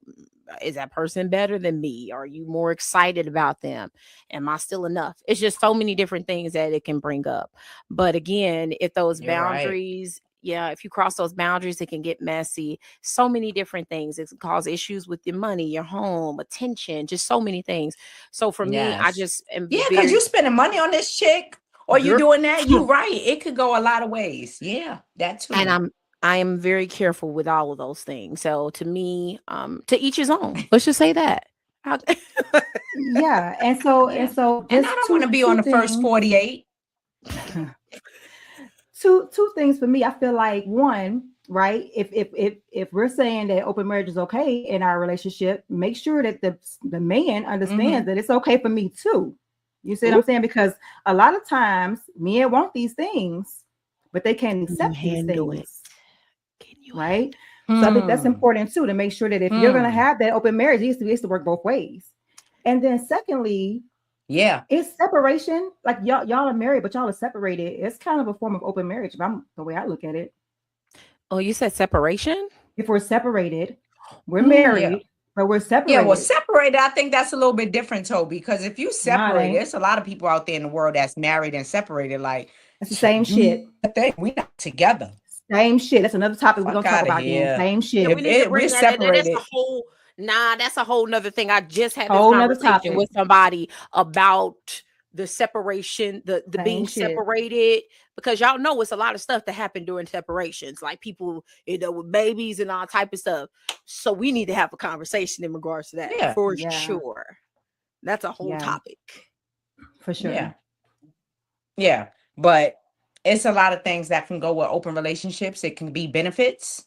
is that person better than me? Are you more excited about them? Am I still enough? It's just so many different things that it can bring up. But again, if those You're right. boundaries, yeah, if you cross those boundaries, it can get messy. So many different things. It can cause issues with your money, your home, attention, just so many things. So for me, I Yes. just am Yeah, because you very spending money on this chick or you girl. doing that. You right. It could go a lot of ways. Yeah, that And too. I am very careful with all of those things. So to me, to each his own. Let's just say that. I- Yeah, and Yeah. so And I just don't want two to be on two the first things. 48. Two things for me. I feel like one, right? If we're saying that open marriage is okay in our relationship, make sure that the man understands that it's okay for me too. You see what I'm Ooh, saying? Because a lot of times men want these things, but they can't can you accept these handle it? things, Can you right? handle So I think that's Hmm. important too, to make sure that if you're gonna Hmm. have that open marriage, it needs to work both ways. And then secondly, Yeah. it's separation. Like y'all are married, but y'all are separated. It's kind of a form of open marriage, if I'm the way I look at it. Oh, you said separation? If we're separated, we're Mm, Yeah. married, but we're Yeah. Well, separated. separated, I think that's a little bit different, Toby, because if you Nah, it separate, ain't. there's a lot of people out there in the world that's married and separated. Like, That's the same do shit. your thing. We not together. Same shit. That's another topic we're Fuck gonna talk out of about then. here. Same yeah, we shit. need to If we're bring that in. That's a separated, whole that's a whole nother thing. I just had this Whole nother conversation topic. with somebody about the separation, the Same being shit. separated, because y'all know it's a lot of stuff that happened during separations, like people, with babies and all type of stuff. So we need to have a conversation in regards to that yeah. for Yeah. sure. That's a whole Yeah. topic. For Yeah. sure. Yeah. But it's a lot of things that can go with open relationships. It can be benefits.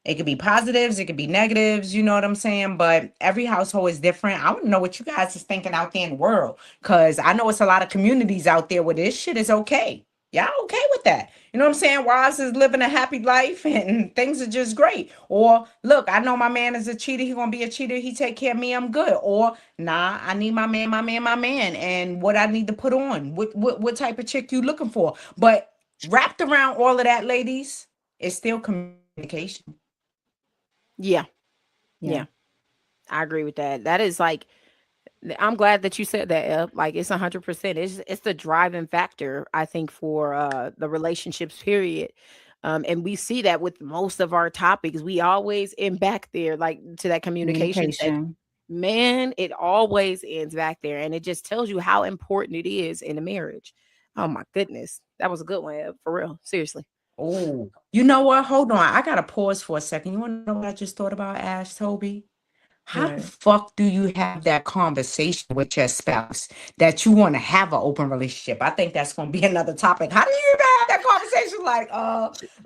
It could be positives, it could be negatives, you know what I'm saying? But every household is different. I want to know what you guys is thinking out there in the world. Cause I know it's a lot of communities out there where this shit is okay. Y'all okay with that? You know what I'm saying? Wives is living a happy life and things are just great. Or look, I know my man is a cheater. He gonna be a cheater. He take care of me. I'm good. Or nah, I need my man, my man, my man, and what I need to put on. What type of chick you looking for? But wrapped around all of that, ladies, is still communication. Yeah. Yeah. Yeah. I agree with that. That is like, I'm glad that you said that, Eb. Like it's 100%. It's the driving factor, I think, for the relationships period. And we see that with most of our topics. We always end back there, like to that communication segment. Communication. Man, it always ends back there. And it just tells you how important it is in a marriage. Oh my goodness. That was a good one, Eb, for real. Seriously. Oh, you know what? Hold on. I gotta pause for a second. You want to know what I just thought about, Ash, Toby? How the What? fuck do you have that conversation with your spouse that you want to have an open relationship? I think that's gonna be another topic. How do you even have that conversation?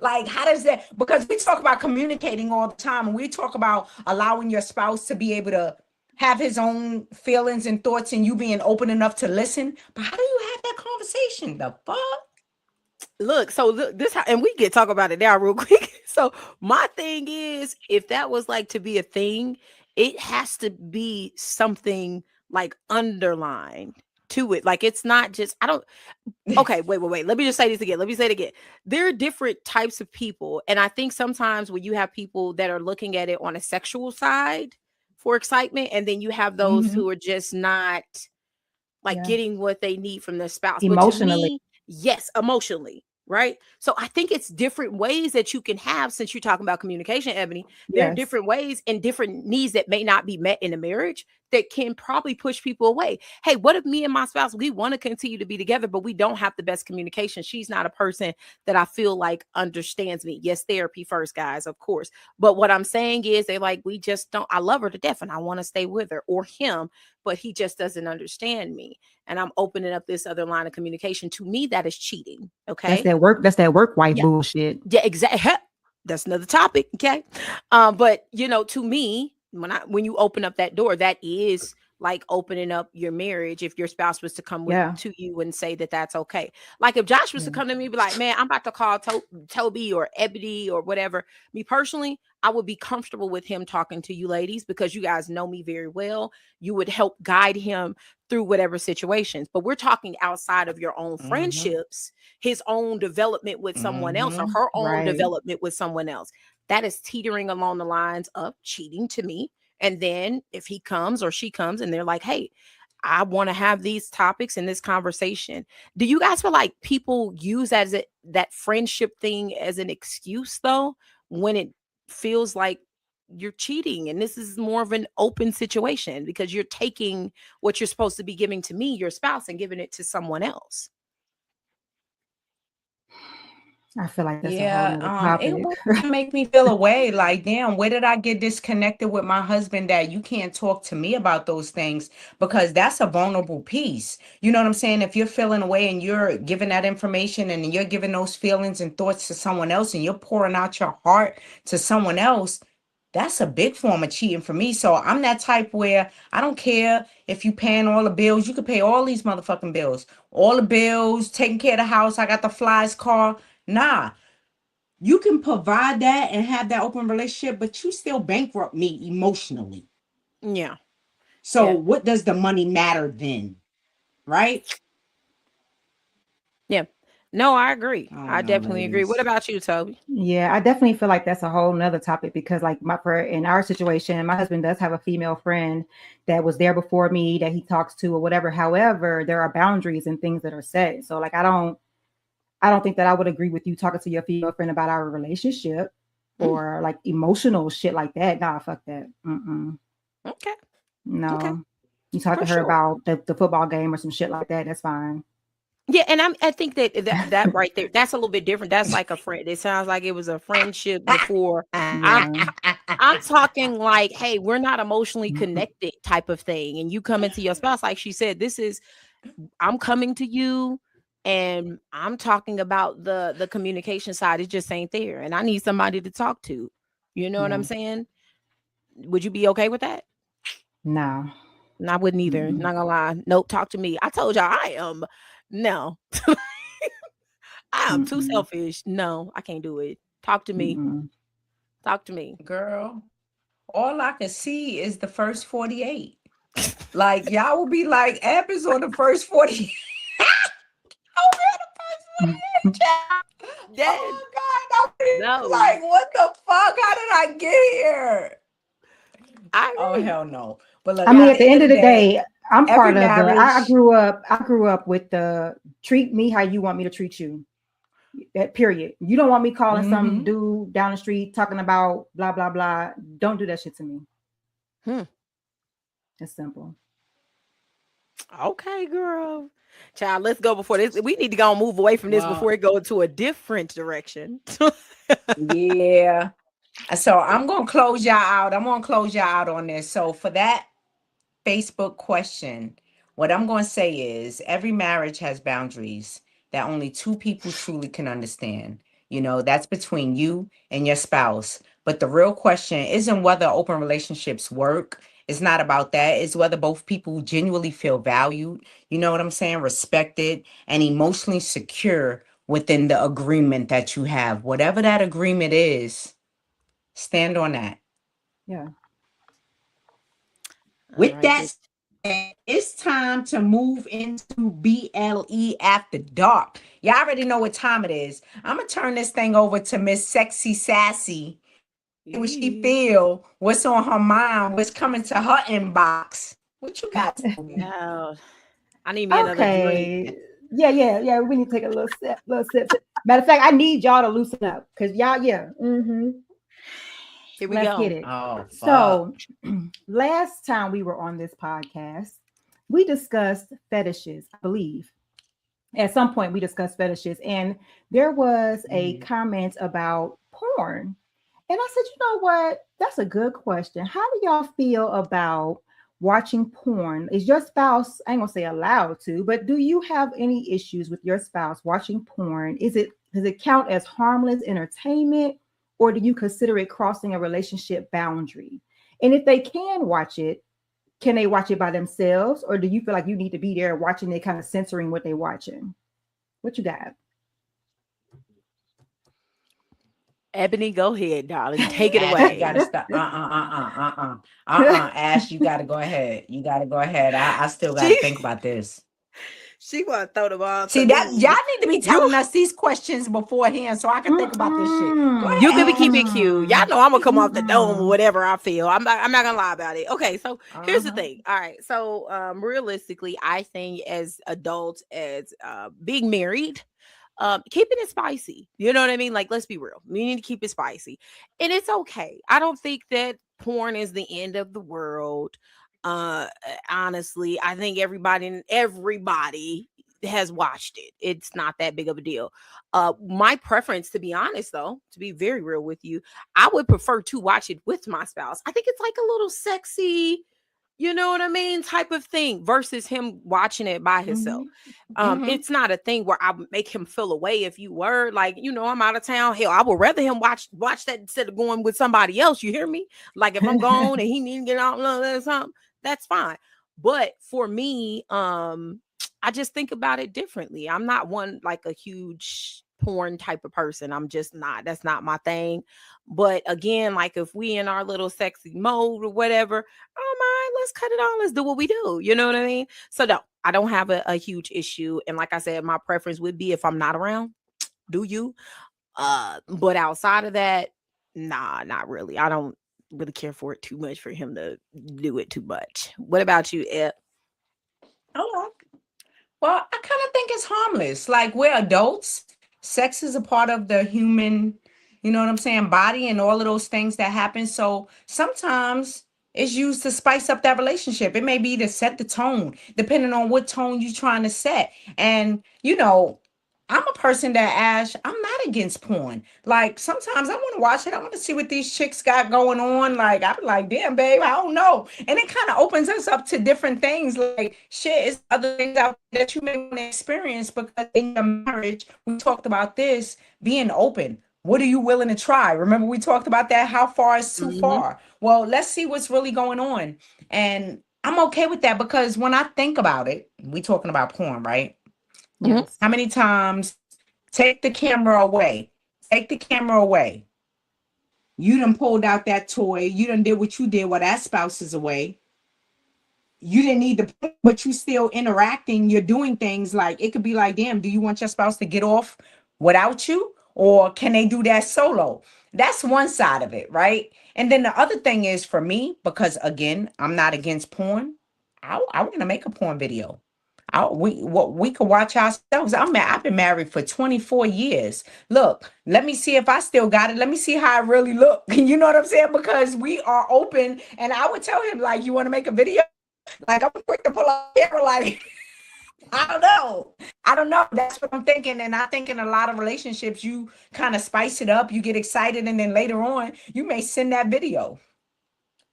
Like how does that? Because we talk about communicating all the time, and we talk about allowing your spouse to be able to have his own feelings and thoughts, and you being open enough to listen. But how do you have that conversation? The fuck? Look, so look, this how, and we can talk about it now real quick. So my thing is, if that was like to be a thing, it has to be something like underlined to it. Like it's not just, I don't, okay, wait. Let me just say this again. Let me say it again. There are different types of people. And I think sometimes when you have people that are looking at it on a sexual side, for excitement, and then you have those who are just not like getting what they need from their spouse. But to Emotionally. me, yes, emotionally, right? So I think it's different ways that you can have, since you're talking about communication, Ebony, there are different ways and different needs that may not be met in a marriage that can probably push people away. Hey, what if me and my spouse, we want to continue to be together, but we don't have the best communication? She's not a person that I feel like understands me. Yes, therapy first, guys, of course. But what I'm saying is they like, we just don't, I love her to death and I want to stay with her or him, but he just doesn't understand me. And I'm opening up this other line of communication. To me, that is cheating. Okay. That's that work wife bullshit. Yeah, exactly. That's another topic. Okay. But to me, when you open up that door, that is like opening up your marriage. If your spouse was to come to you and say that that's okay. Like if Josh was to come to me and be like, man, I'm about to call Tobie or Ebony or whatever. Me personally, I would be comfortable with him talking to you ladies because you guys know me very well. You would help guide him through whatever situations. But we're talking outside of your own friendships, his own development with someone else or her own development with someone else. That is teetering along the lines of cheating to me. And then if he comes or she comes and they're like, hey, I want to have these topics in this conversation. Do you guys feel like people use that friendship thing as an excuse though, when it feels like you're cheating and this is more of an open situation because you're taking what you're supposed to be giving to me, your spouse, and giving it to someone else? I feel like that's a whole nother topic. It would make me feel away. Like, damn, where did I get disconnected with my husband that you can't talk to me about those things? Because that's a vulnerable piece. You know what I'm saying? If you're feeling away and you're giving that information and you're giving those feelings and thoughts to someone else and you're pouring out your heart to someone else, that's a big form of cheating for me. So I'm that type where I don't care if you paying all the bills. You could pay all these motherfucking bills, all the bills, taking care of the house. I got the flies car. Nah, you can provide that and have that open relationship, but you still bankrupt me emotionally. Yeah. So what does the money matter then? Right? Yeah. No, I agree. I definitely agree. What about you, Tobie? Yeah, I definitely feel like that's a whole nother topic because like in our situation, my husband does have a female friend that was there before me that he talks to or whatever. However, there are boundaries and things that are set. So like, I don't think that I would agree with you talking to your female friend about our relationship or like emotional shit like that. Nah, fuck that. Okay. No. Okay. You talk to her about the football game or some shit like that. That's fine. Yeah, and I think that right there, that's a little bit different. That's like a friend. It sounds like it was a friendship before. I'm talking like, hey, we're not emotionally connected type of thing. And you come into your spouse, like she said, I'm coming to you and I'm talking about the communication side. It just ain't there. And I need somebody to talk to. You know what I'm saying? Would you be okay with that? No. I wouldn't either. Not gonna lie. Nope. Talk to me. I told y'all I am. No. I am too selfish. No, I can't do it. Talk to me. Talk to me. Girl, all I can see is the first 48. Like, y'all will be like, Abby's on the first 48. Oh God, no. Like, what the fuck? How did I get here? Oh hell no. But look, I mean, at the end of the day, I'm part of I grew up with the treat me how you want me to treat you. That period. You don't want me calling some dude down the street talking about blah blah blah. Don't do that shit to me. It's simple. Okay, girl. Child, let's go before this. We need to go and move away from this before it goes into a different direction. Yeah. So I'm going to close y'all out. On this. So for that Facebook question, what I'm going to say is every marriage has boundaries that only two people truly can understand. You know, that's between you and your spouse. But the real question isn't whether open relationships work. It's not about that. It's whether both people genuinely feel valued, you know what I'm saying, respected and emotionally secure within the agreement that you have. Whatever that agreement is, stand on that. Yeah. With that, it's time to move into BLE After Dark. Y'all already know what time it is. I'm going to turn this thing over to Miss Sexy Sassy. what she feel, what's on her mind, what's coming to her inbox. What you got? No, I need me another drink. Yeah. We need to take a little sip. Matter of fact, I need y'all to loosen up because y'all, Here we Let's go. get it. Oh, so last time we were on this podcast, we discussed fetishes, I believe. At some point, we discussed fetishes, and there was a comment about porn. And I said, you know what? That's a good question. How do y'all feel about watching porn? Is your spouse, I ain't gonna say allowed to, but do you have any issues with your spouse watching porn? Does it count as harmless entertainment, or do you consider it crossing a relationship boundary? And if they can watch it, can they watch it by themselves, or do you feel like you need to be there watching it, kind of censoring what they're watching? What you got? Ebony, go ahead, darling. Take it away. You gotta stop. Ash, you gotta go ahead. I still gotta think about this. She want to throw the ball. See that y'all need to be telling us these questions beforehand so I can think about this shit. Go ahead. You can be keeping cute. Y'all know I'm gonna come off the dome or whatever I feel. I'm not gonna lie about it. Okay, so here's the thing. All right, so realistically, I think as adults, as being married, keeping it spicy. You know what I mean? Like, let's be real. We need to keep it spicy, and it's okay. I don't think that porn is the end of the world. Honestly, I think everybody has watched it. It's not that big of a deal. My preference, to be honest, though, to be very real with you, I would prefer to watch it with my spouse. I think it's like a little sexy, you know what I mean, type of thing versus him watching it by himself. It's not a thing where I would make him feel away if you were like, you know, I'm out of town. Hell, I would rather him watch that instead of going with somebody else. You hear me? Like if I'm gone and he need to get out or something, that's fine. But for me, I just think about it differently. I'm not one like a huge porn type of person. I'm just not. That's not my thing. But again, like if we in our little sexy mode or whatever, oh my, let's cut it on. Let's do what we do. You know what I mean? So no, I don't have a huge issue. And like I said, my preference would be if I'm not around, do you? But outside of that, nah, not really. I don't really care for it too much for him to do it too much. What about you, Ed? Oh, well, I kind of think it's harmless. Like we're adults. Sex is a part of the human, you know what I'm saying, body and all of those things that happen. So sometimes it's used to spice up that relationship. It may be to set the tone, depending on what tone you're trying to set. And, you know, I'm a person that, Ash, I'm not against porn. Like sometimes I want to watch it. I want to see what these chicks got going on. Like I'm like, damn, babe, I don't know. And it kind of opens us up to different things. Like shit, it's other things out there that you may want to experience because in your marriage, we talked about this being open. What are you willing to try? Remember, we talked about that. How far is too far? Well, let's see what's really going on. And I'm okay with that because when I think about it, we talking about porn, right? Yes. How many times take the camera away? Take the camera away. You done pulled out that toy. You done did what you did while that spouse is away. You didn't need to, but you still interacting. You're doing things like it could be like, damn, do you want your spouse to get off without you? Or can they do that solo? That's one side of it, right? And then the other thing is for me, because again, I'm not against porn. I want to make a porn video. We could watch ourselves. I've been married for 24 years. Look, let me see if I still got it. Let me see how I really look. You know what I'm saying? Because we are open. And I would tell him, like, you want to make a video? Like, I'm quick to pull out the camera, like, I don't know. That's what I'm thinking. And I think in a lot of relationships, you kind of spice it up. You get excited. And then later on, you may send that video.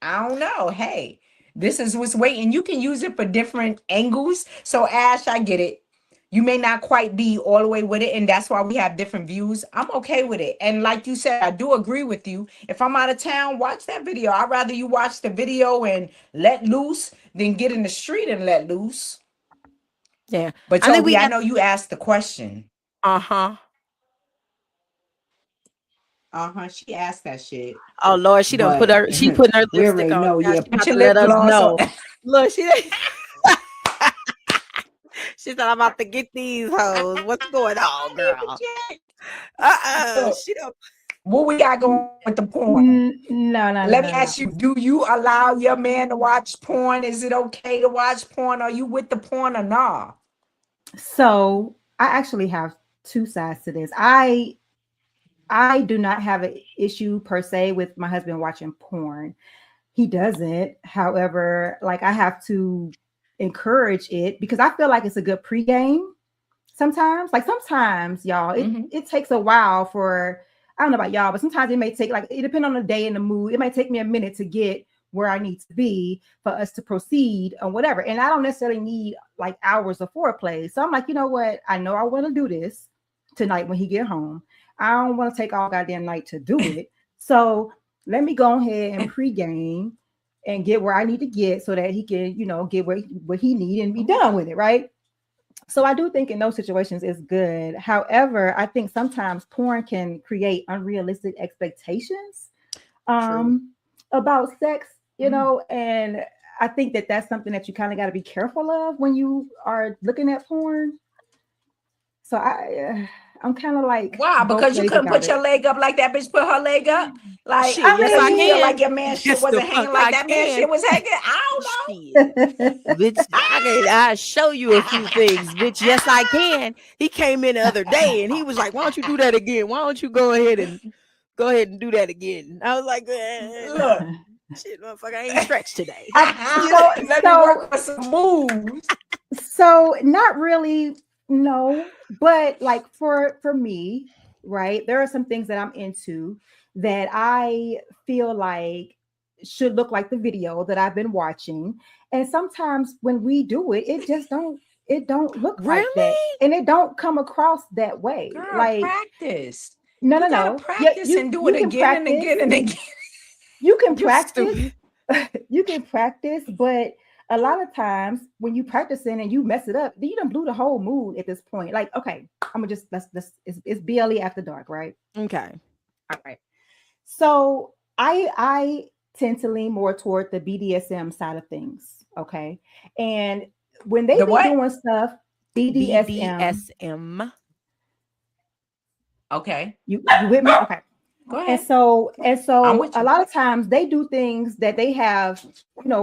I don't know. Hey, this is what's waiting. You can use it for different angles. So Ash, I get it. You may not quite be all the way with it. And that's why we have different views. I'm okay with it. And like you said, I do agree with you. If I'm out of town, watch that video. I'd rather you watch the video and let loose than get in the street and let loose. Yeah. But Tobie, I know you asked the question. She asked that shit. Oh Lord, she done put her lipstick on. No, yeah, put your lip gloss on. Look, she said, I'm about to get these hoes. What's going on, girl? She done What we got going with the porn? No. Let me ask you, do you allow your man to watch porn? Is it okay to watch porn? Are you with the porn or nah? So I actually have two sides to this. I do not have an issue per se with my husband watching porn. He doesn't. However, like I have to encourage it because I feel like it's a good pregame. Sometimes, y'all, it takes a while for, I don't know about y'all, but sometimes it may take, like, it depends on the day and the mood. It might take me a minute to get where I need to be for us to proceed on whatever. And I don't necessarily need like hours of foreplay. So I'm like, you know what? I know I want to do this tonight when he get home. I don't want to take all goddamn night to do it. So let me go ahead and pregame and get where I need to get so that he can, get what he need and be done with it, right? So I do think in those situations it's good. However, I think sometimes porn can create unrealistic expectations about sex, and I think that that's something that you kind of got to be careful of when you are looking at porn. So I'm kind of like, wow, because you couldn't put your leg up like that bitch put her leg up. Like, shit, yes, I can. feel like your man shit wasn't hanging like that man shit was hanging. I don't know. Bitch, I'll show you a few things, bitch. Yes, I can. He came in the other day and he was like, why don't you do that again? Why don't you go ahead and do that again? I was like, look, shit, motherfucker, I ain't stretched today. Let me work for some moves. So not really, no, but like for me, right, there are some things that I'm into that I feel like should look like the video that I've been watching. And sometimes when we do it, it don't look really? like that. And it don't come across that way. Girl, like practice. No. Practice and do it again and again and again. You can practice. You can practice, but a lot of times when you practicing and you mess it up, then you done blew the whole mood at this point. Like, okay, I'm gonna just it's BLE after dark, right? Okay. All right. So I tend to lean more toward the BDSM side of things. Okay. And when they be doing stuff, BDSM. Okay. You with me? Okay. Go ahead. And so a lot of times they do things that they have,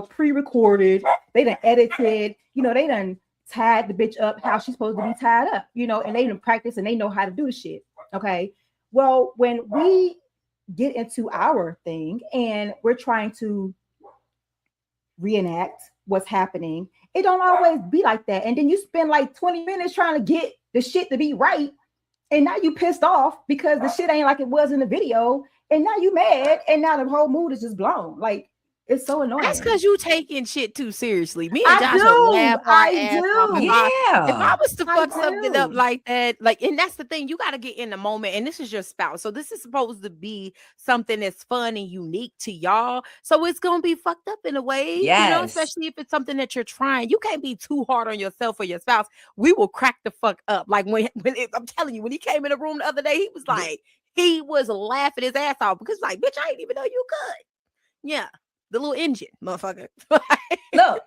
pre-recorded, they done edited, they done tied the bitch up how she's supposed to be tied up, and they done practice and they know how to do the shit. Okay. Well, when we get into our thing and we're trying to reenact what's happening, it don't always be like that. And then you spend like 20 minutes trying to get the shit to be right. And now you pissed off because the shit ain't like it was in the video. And now you mad. And now the whole mood is just blown. Like, it's so annoying. That's because you taking shit too seriously. Me and Josh will laugh our ass off. If I was to fuck something up like that, and that's the thing, you got to get in the moment. And this is your spouse. So this is supposed to be something that's fun and unique to y'all. So it's going to be fucked up in a way, especially if it's something that you're trying. You can't be too hard on yourself or your spouse. We will crack the fuck up. Like I'm telling you, when he came in the room the other day, he was like, he was laughing his ass off because like, bitch, I didn't even know you could. Yeah. The little engine, motherfucker. Look,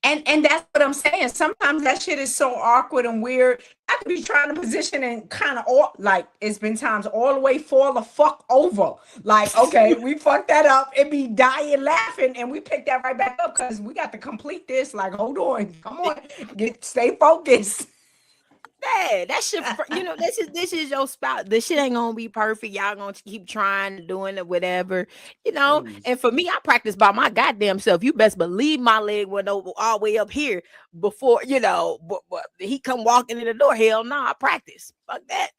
and that's what I'm saying. Sometimes that shit is so awkward and weird. I could be trying to position and kind of it's been times all the way fall the fuck over. Like, okay, we fucked that up and be dying laughing, and we pick that right back up because we got to complete this. Like, hold on, come on, stay focused. Yeah, that shit, this is your spouse. This shit ain't gonna be perfect. Y'all gonna keep trying, doing it, whatever, And for me, I practice by my goddamn self. You best believe my leg went over all the way up here before, but he come walking in the door. Hell no, I practice. Fuck that.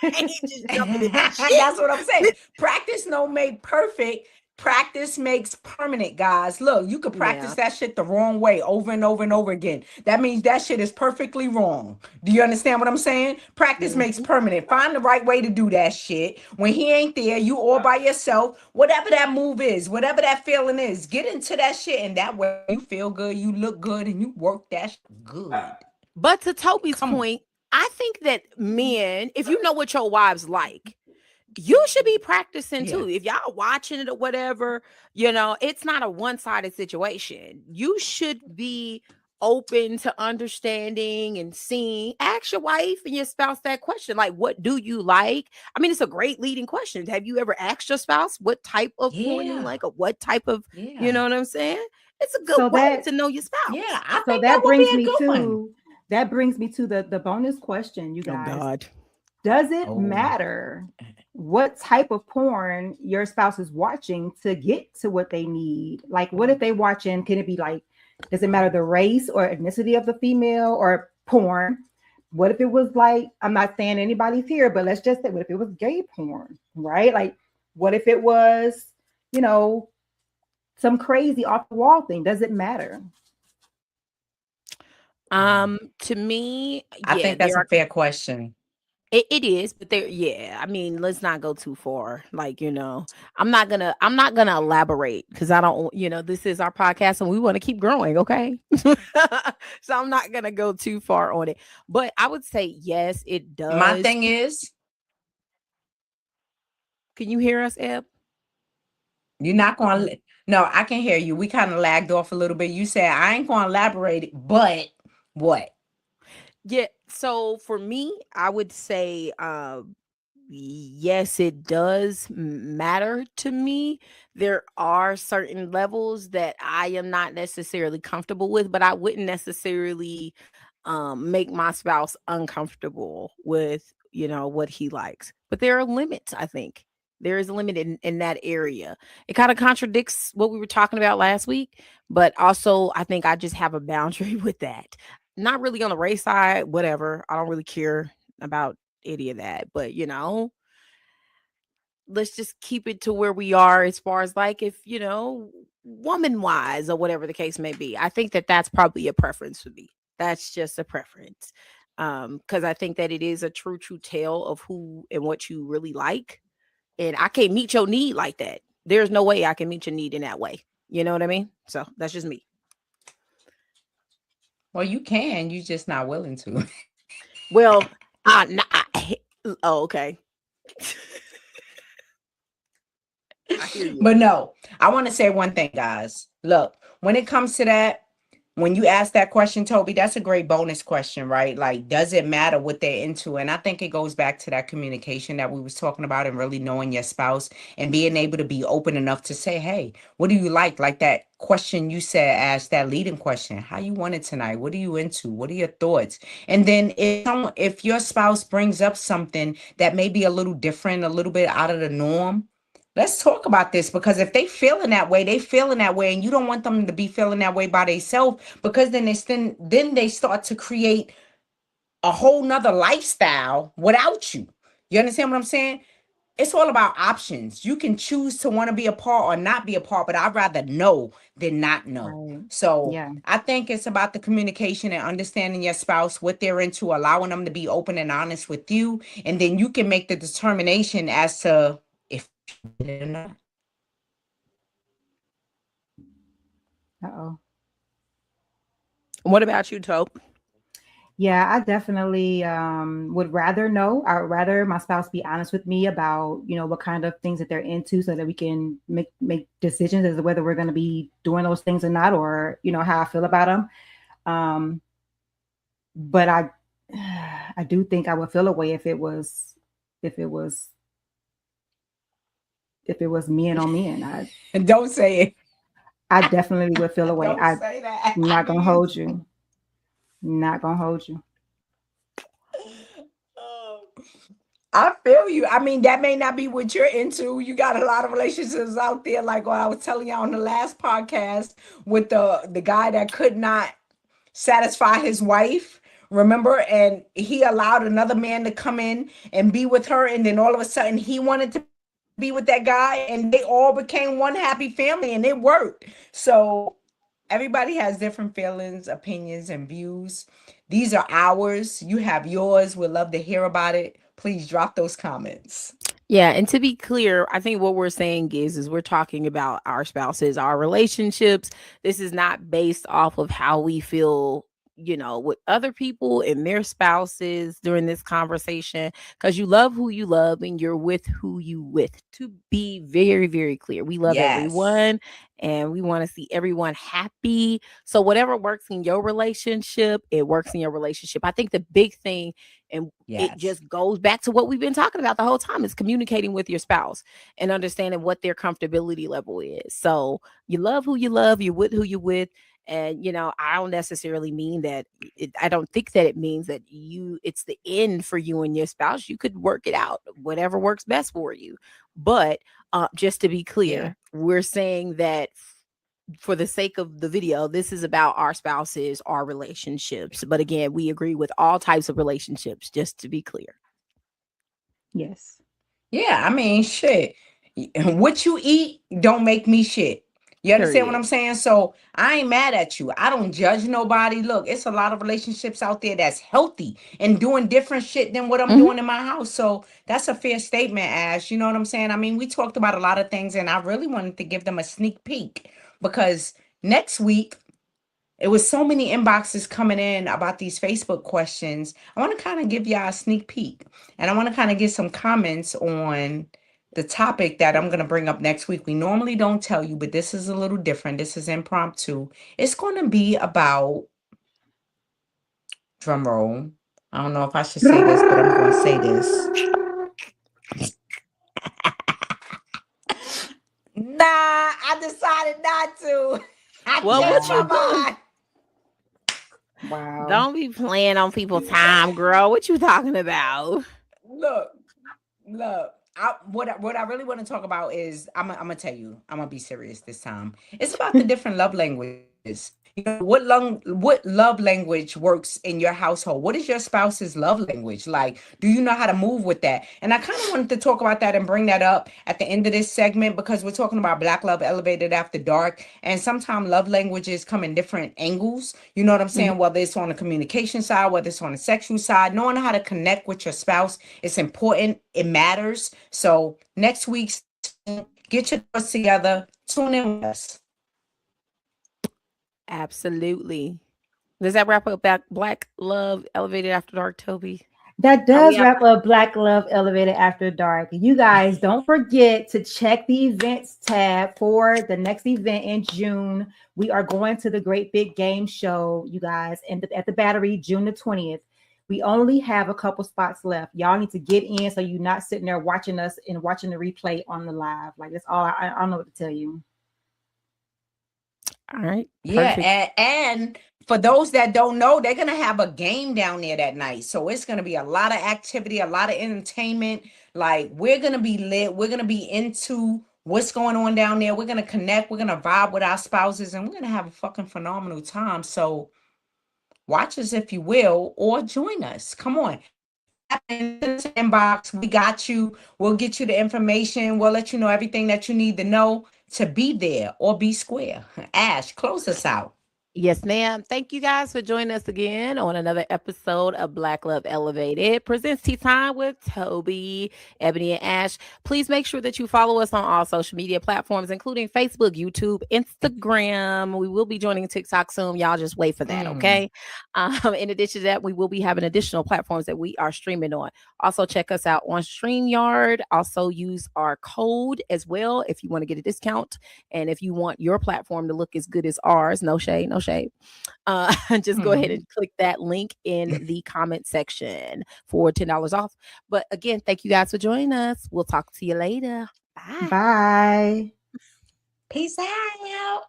Just jumping in that shit. That's what I'm saying. Practice don't make perfect. Practice makes permanent, guys. Look, you could practice that shit the wrong way over and over and over again. That means that shit is perfectly wrong. Do you understand what I'm saying? Practice makes permanent. Find the right way to do that shit. When he ain't there, you all by yourself, whatever that move is, whatever that feeling is, get into that shit. And that way you feel good, you look good, and you work that shit good. But to Tobie's point, I think that men, if you know what your wives like, you should be practicing too. If y'all watching it or whatever, it's not a one-sided situation. You should be open to understanding and seeing, ask your wife and your spouse that question. Like, what do you like? I mean, it's a great leading question. Have you ever asked your spouse what type of porn they Yeah. like, or what type of, you Yeah. know what I'm saying? It's a good So way that to know your Yeah. spouse. I so think that that would be brings a me good one. to the bonus question, you Oh guys. God. Does it Oh. matter what type of porn your spouse is watching to get to what they need? Like, what if they watching? Can it be like, does it matter the race or ethnicity of the female or porn? What if it was like, I'm not saying anybody's here, but let's just say, what if it was gay porn, right? Like, what if it was, you know, some crazy off the wall thing? Does it matter? To me, I yeah, think that's there a are. fair question. It is, but there, yeah. I mean, let's not go too far. Like, I'm not gonna elaborate because I don't, this is our podcast and we want to keep growing, okay? So I'm not gonna go too far on it. But I would say yes, it My does. thing is, Can you hear us, Eb? you're not going to. No, I can hear you. We kind of lagged off a little bit. You said, I ain't going to elaborate it, but what? Yeah. So for me, I would say yes, it does matter to me. There are certain levels that I am not necessarily comfortable with, but I wouldn't necessarily make my spouse uncomfortable with, what he likes. But there are limits, I think. There is a limit in that area. It kind of contradicts what we were talking about last week, but also I think I just have a boundary with that. Not really on the race side, whatever. I don't really care about any of that, but let's just keep it to where we are as far as like if woman wise or whatever the case may be. I think that that's probably a preference for me. That's just a preference, because I think that it is a true tale of who and what you really like, and I can't meet your need like that. There's no way I can meet your need in that way. You know what I mean? So that's just me. Well, you can. You're just not willing to. Well, oh, okay. I hear you. But no, I want to say one thing, guys. Look, when it comes to that, when you ask that question, Tobie, that's a great bonus question, right? Like, does it matter what they're into? And I think it goes back to that communication that we was talking about and really knowing your spouse and being able to be open enough to say, hey, what do you like? Like that question you said, ask that leading question. How you want it tonight? What are you into? What are your thoughts? And then if your spouse brings up something that may be a little different, a little bit out of the norm, let's talk about this, because if they feeling that way, they feeling that way, and you don't want them to be feeling that way by themselves, because then they start to create a whole nother lifestyle without you. You understand what I'm saying? It's all about options. You can choose to want to be a part or not be a part, but I'd rather know than not know. Right. So Yeah. I think it's about the communication and understanding your spouse, what they're into, allowing them to be open and honest with you. And then you can make the determination as to if you did it or not. Uh-oh. What about you, Tope? Yeah, I definitely would rather know. I would rather my spouse be honest with me about, what kind of things that they're into so that we can make decisions as to whether we're going to be doing those things or not, or, how I feel about them. But I do think I would feel a way if it was men on men. And don't say it. I definitely would feel a way. Don't say that. I'm not gonna hold you. Not gonna hold you. I feel you. I mean, that may not be what you're into. You got a lot of relationships out there, like what I was telling you on the last podcast with the guy that could not satisfy his wife. Remember? And he allowed another man to come in and be with her, and then all of a sudden he wanted to be with that guy, and they all became one happy family, and it worked. So everybody has different feelings, opinions, and views. These are ours. You have yours. We'd love to hear about it. Please drop those comments. Yeah, and to be clear, I think what we're saying is we're talking about our spouses, our relationships. This is not based off of how we feel with other people and their spouses during this conversation, because you love who you love and you're with who you with. To be very, very clear, we love Yes. everyone and we want to see everyone happy. So whatever works in your relationship, it works in your relationship. I think the big thing, and it Yes. just goes back to what we've been talking about the whole time, is communicating with your spouse and understanding what their comfortability level is. So you love who you love, you're with who you're with. And I don't necessarily mean that I don't think that it means that it's the end for you and your spouse. You could work it out, whatever works best for you. But just to be Yeah. clear, we're saying that for the sake of the video, this is about our spouses, our relationships. But again, we agree with all types of relationships, just to be clear. Yes. Yeah, I mean, shit. What you eat don't make me shit. You understand what Period. I'm saying? So I ain't mad at you. I don't judge nobody. Look, it's a lot of relationships out there that's healthy and doing different shit than what I'm Mhm. doing in my house. So that's a fair statement, Ash. You know what I'm saying? I mean, we talked about a lot of things, and I really wanted to give them a sneak peek because next week it was so many inboxes coming in about these Facebook questions. I want to kind of give y'all a sneak peek, and I want to kind of get some comments on the topic that I'm going to bring up next week. We normally don't tell you, but this is a little different. This is impromptu. It's going to be about, drum roll. I don't know if I should say this, but I'm going to say this. Nah, I decided not to. I Well, what changed my you Wow. doing? mind. Wow. Don't be playing on people's time, girl. What you talking about? Look, look. What I really want to talk about is I'm gonna tell you, I'm gonna be serious this time. It's about the different love languages. What love language works in your household? What is your spouse's love language? Like, do you know how to move with that? And I kind of wanted to talk about that and bring that up at the end of this segment because we're talking about Black Love Elevated After Dark. And sometimes love languages come in different angles. You know what I'm Mhm. saying? Whether it's on the communication side, whether it's on the sexual side, knowing how to connect with your spouse, it's important. It matters. So next week, get your thoughts together. Tune in with us. Absolutely. Does that wrap up Black Love Elevated After Dark, Toby? That Are we does out? wrap up Black Love Elevated After Dark. You guys don't forget to check the events tab for the next event in June. We are going to the Great Big Game Show, you guys, and at the Battery, June the 20th. We only have a couple spots left. Y'all need to get in so you're not sitting there watching us and watching the replay on the live. Like that's all I don't know what to tell you. All right. Yeah, Perfect. and for those that don't know, they're gonna have a game down there that night. So it's gonna be a lot of activity, a lot of entertainment. Like we're gonna be lit, we're gonna be into what's going on down there. We're gonna connect, we're gonna vibe with our spouses, and we're gonna have a fucking phenomenal time. So watch us if you will, or join us. Come on. Tap into the inbox. We got you. We'll get you the information. We'll let you know everything that you need to know to be there or be square. Ash, close us out. Yes, ma'am. Thank you guys for joining us again on another episode of Black Love Elevated. Presents Tea Time with Tobie, Ebony, and Ash. Please make sure that you follow us on all social media platforms, including Facebook, YouTube, Instagram. We will be joining TikTok soon. Y'all just wait for that, Mm. okay? In addition to that, we will be having additional platforms that we are streaming on. Also, check us out on StreamYard. Also, use our code as well if you want to get a discount. And if you want your platform to look as good as ours, no shade, no shade, just go ahead Mhm. and click that link in the comment section for $10 off. But again, thank you guys for joining us. We'll talk to you later. Bye. Bye. Peace out.